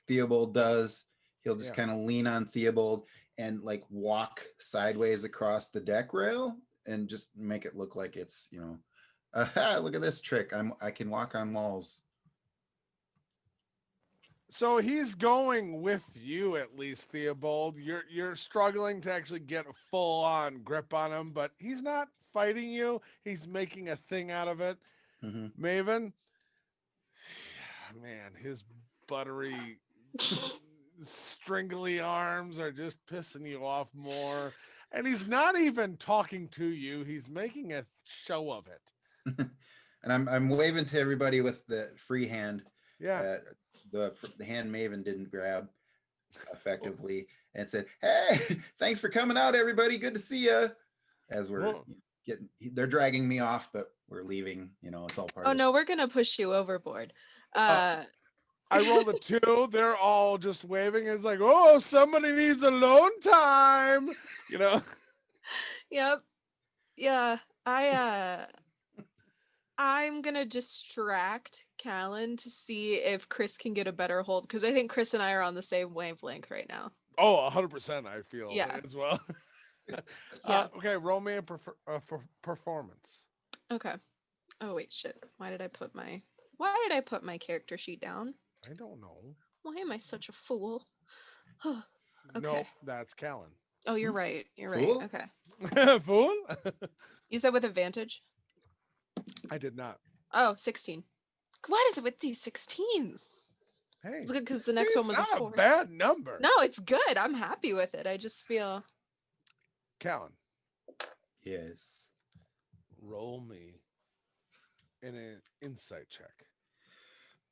Theobald does, he'll just kind of lean on Theobald and like walk sideways across the deck rail and just make it look like it's, look at this trick. I can walk on walls. So he's going with you at least, Theobald. You're struggling to actually get a full on grip on him, but he's not fighting you. He's making a thing out of it. Mm-hmm. Maven, man, his buttery, stringly arms are just pissing you off more. And he's not even talking to you. He's making a show of it. And I'm waving to everybody with the free hand. Yeah. The hand Maven didn't grab effectively, and said, "Hey, thanks for coming out, everybody. Good to see you." As we're they're dragging me off, but we're leaving. It's all part. Oh of no, we're gonna push you overboard. I rolled a 2. They're all just waving. It's like, oh, somebody needs alone time. Yep. Yeah. I'm gonna distract Callan to see if Chris can get a better hold, because I think Chris and I are on the same wavelength right now. Oh, 100%. I feel as well. Okay, roll me a performance. Okay. Oh wait, shit. Why did I put my character sheet down? I don't know. Why am I such a fool? Okay. Nope, that's Callan. Oh, you're right. You're right. Fool? Okay. Fool? You said with advantage? I did not. Oh, 16. What is it with these 16s? Hey, It's good because the next one was a not 4. a bad number. No, it's good. I'm happy with it. I just feel. Callan, Yes. roll me in an insight check.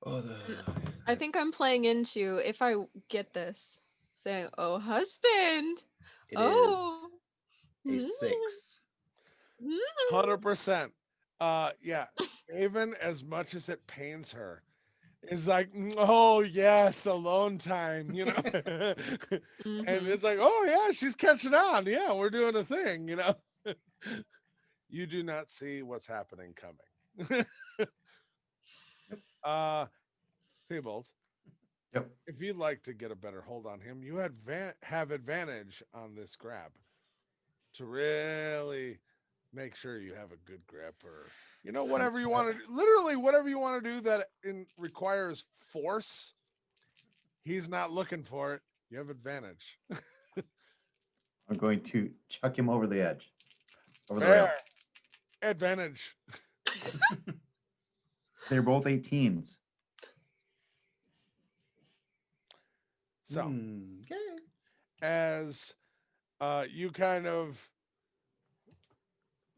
Oh, I think I'm playing into, if I get this, saying, "Oh, husband." It Oh. is a 6. 100%. Yeah, Maven, as much as it pains her, is like, oh yes, alone time, you know. And Mhm. it's like, oh yeah, she's catching on. Yeah, we're doing a thing, you know. You do not see what's happening coming. uh Theobald, Yep. if you'd like to get a better hold on him, you have advantage on this grab to really make sure you have a good grip, or whatever you want to literally whatever you want to do that requires force. He's not looking for it. You have advantage. I'm going to chuck him over the edge, over the Fair rail. advantage. They're both 18s. So Okay. as you kind of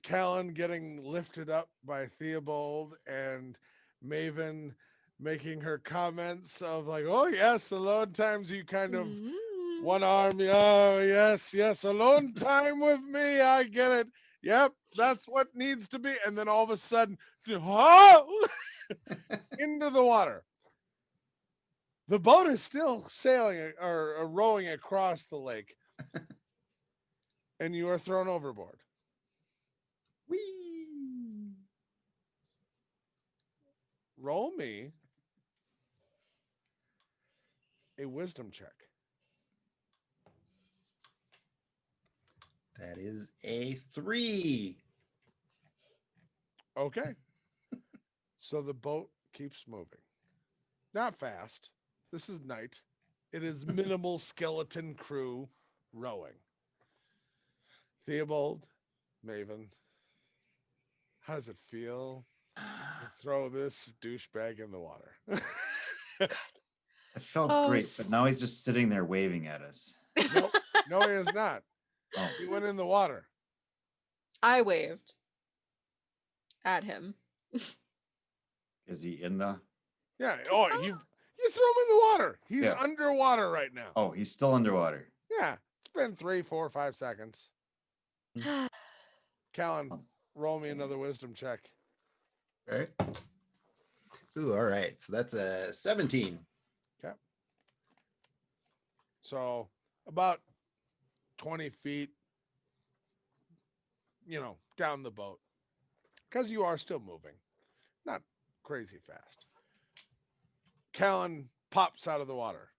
Callan getting lifted up by Theobald and Maven making her comments of like, oh yes, alone times, you kind of Mm. one arm, oh yes, yes, alone time with me, I get it. Yep, that's what needs to be. And then all of a sudden, oh, into the water. The boat is still sailing or rowing across the lake, and you are thrown overboard. Whee! Roll me a wisdom check. That is a 3. Okay. So the boat keeps moving. Not fast. This is night. It is minimal skeleton crew rowing. Theobald, Maven, how does it feel to throw this douchebag in the water? It felt Oh, great, but now he's just sitting there waving at us. No, no, he is not. Oh, He went in the water. I waved at him. is he in the? Yeah. Oh, you threw him in the water. He's Yeah. underwater right now. Oh, he's still underwater. Yeah. It's been 3, 4, 5 seconds. Callan, roll me another wisdom check. All right. Ooh, all right. So that's a 17. Okay. So about 20 feet, down the boat. Because you are still moving. Not crazy fast. Callan pops out of the water,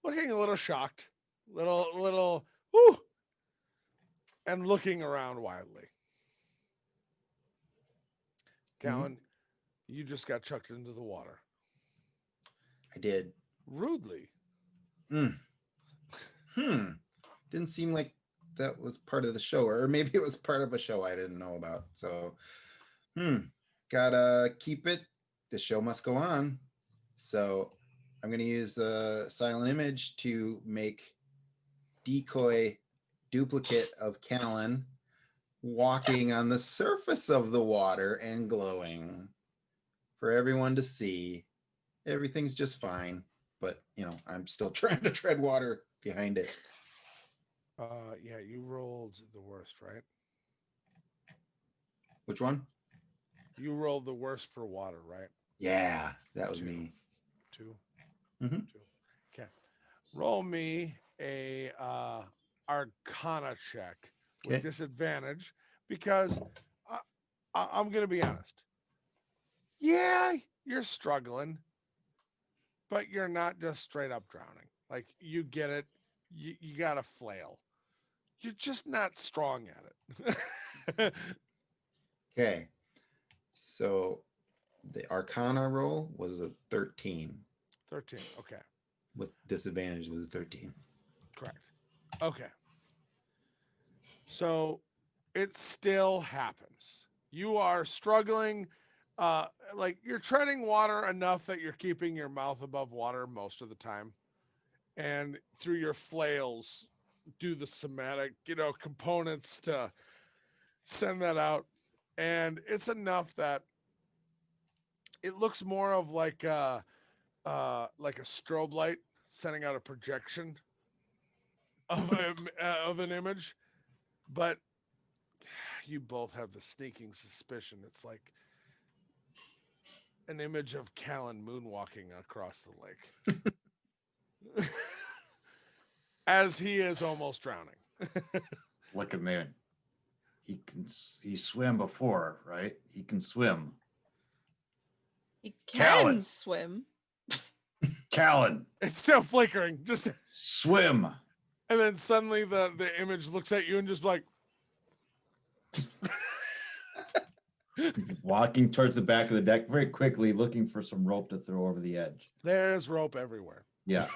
looking a little shocked, little, whoo, and looking around wildly. Callan, you just got chucked into the water. I did. Rudely. Didn't seem like that was part of the show, or maybe it was part of a show I didn't know about. So, gotta keep it. The show must go on. So, I'm gonna use a silent image to make decoy duplicate of Callan walking on the surface of the water and glowing for everyone to see. Everything's just fine, but I'm still trying to tread water behind it. Yeah, you rolled the worst, right? Which one? You rolled the worst for water, right? Yeah, that was 2. me. 2. Mhm. 2. Okay. Roll me a Arcana check with Okay. disadvantage because I'm going to be honest. Yeah, you're struggling, but you're not just straight up drowning. Like, you get it. You got a flail. You're just not strong at it. Okay. So the Arcana roll was a 13. 13. Okay. With disadvantage was a 13. Correct. Okay. So it still happens. You are struggling, like you're treading water enough that you're keeping your mouth above water most of the time. And through your flails, do the somatic, components to send that out. And it's enough that it looks more of like a strobe light sending out a projection of an image, but you both have the sneaking suspicion. It's like an image of Callan moonwalking across the lake. As he is almost drowning. Look at man. He swam before, right? He can swim. He Callan. can swim. Callan, It's still flickering. Just swim. and then suddenly the image looks at you and just like Walking towards the back of the deck very quickly, looking for some rope to throw over the edge. there's rope everywhere. Yeah.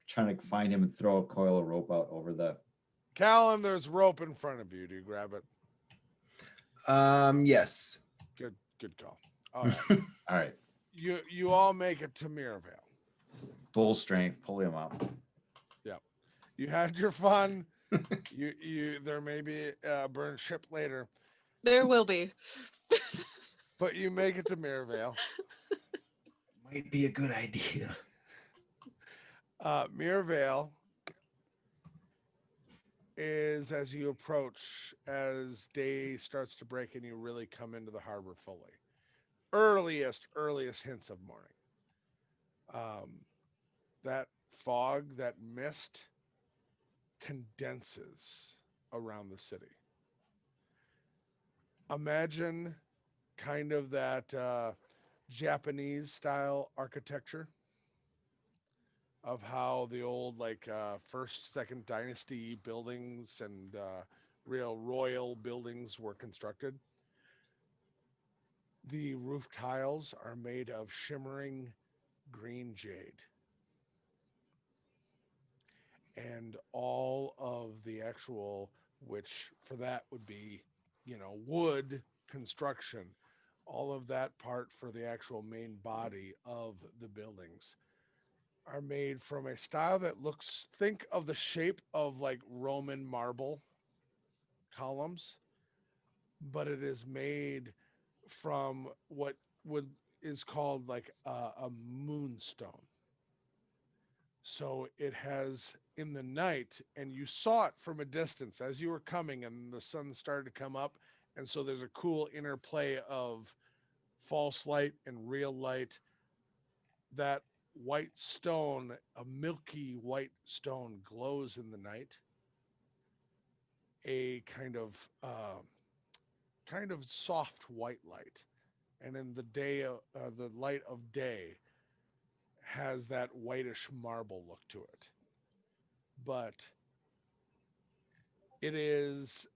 Trying to find him and throw a coil of rope out over the. Callan, there's rope in front of you. Do you grab it? Yes. Good call. All right. All right. You all make it to Mirrorvale. Full strength, pull him up. You had your fun. You there may be a burned ship later, There will be. but you make it to Mirrorvale. Might be a good idea. Mirrorvale is as you approach, as day starts to break and you really come into the harbor fully. Earliest hints of morning. That fog, that mist condenses around the city. Imagine kind of that Japanese style architecture of how the old first, second dynasty buildings and real royal buildings were constructed. The roof tiles are made of shimmering green jade. And all of the actual, which for that would be, wood construction, all of that part for the actual main body of the buildings are made from a style that think of the shape of like Roman marble columns, but it is made from what is called like a moonstone. So it has in the night, and you saw it from a distance as you were coming and the sun started to come up. And so there's a cool interplay of false light and real light. That white stone, a milky white stone, glows in the night. A kind of soft white light. And in the day, the light of day has that whitish marble look to it. But it is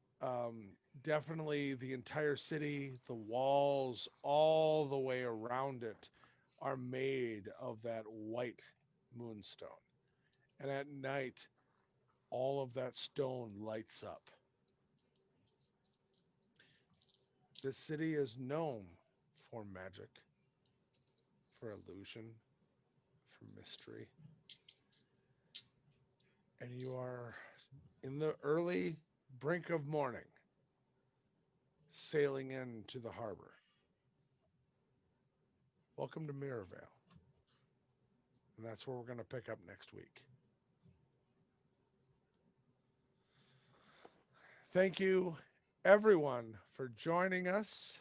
definitely the entire city, the walls, all the way around it are made of that white moonstone. And at night, all of that stone lights up. The city is known for magic, for illusion, for mystery. And you are in the early brink of morning, sailing into the harbor. Welcome to Mirrorvale. And that's where we're going to pick up next week. Thank you, everyone, for joining us.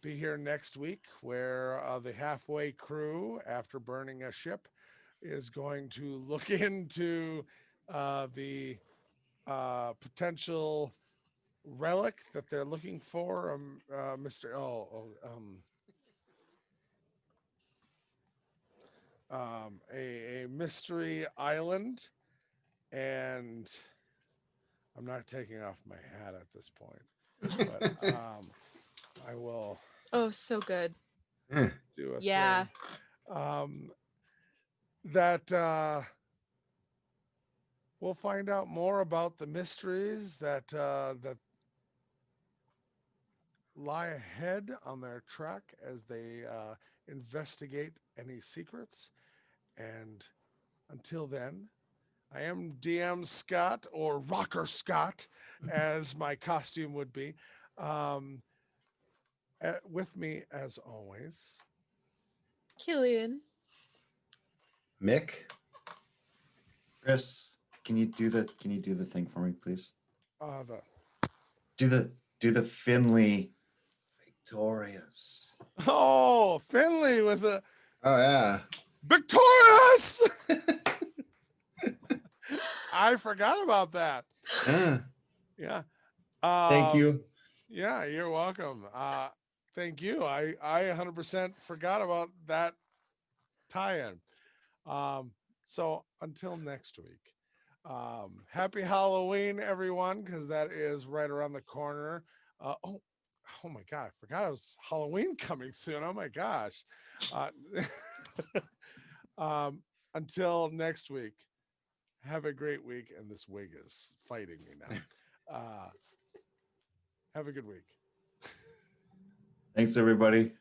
Be here next week where the halfway crew, after burning a ship, is going to look into the potential relic that they're looking for. A mystery island, and I'm not taking off my hat at this point, but I will Oh, so good. do a Yeah. thing. That we'll find out more about the mysteries that lie ahead on their track as they investigate any secrets. And until then, I am DM Scott, or Rocker Scott, as my costume would be. With me, as always, Killian. Mick. Chris, can you do the thing for me, please? the Do the Finley victorious. Oh, Finley with a Oh yeah. victorious. I forgot about that. Yeah. Yeah. Thank you. Yeah, you're welcome. Thank you. I 100% forgot about that tie-in. So until next week, happy Halloween, everyone, because that is right around the corner. Oh my God, I forgot it was Halloween coming soon. Oh my gosh. Uh, until next week, have a great week. And this wig is fighting me now. Have a good week. Thanks, everybody.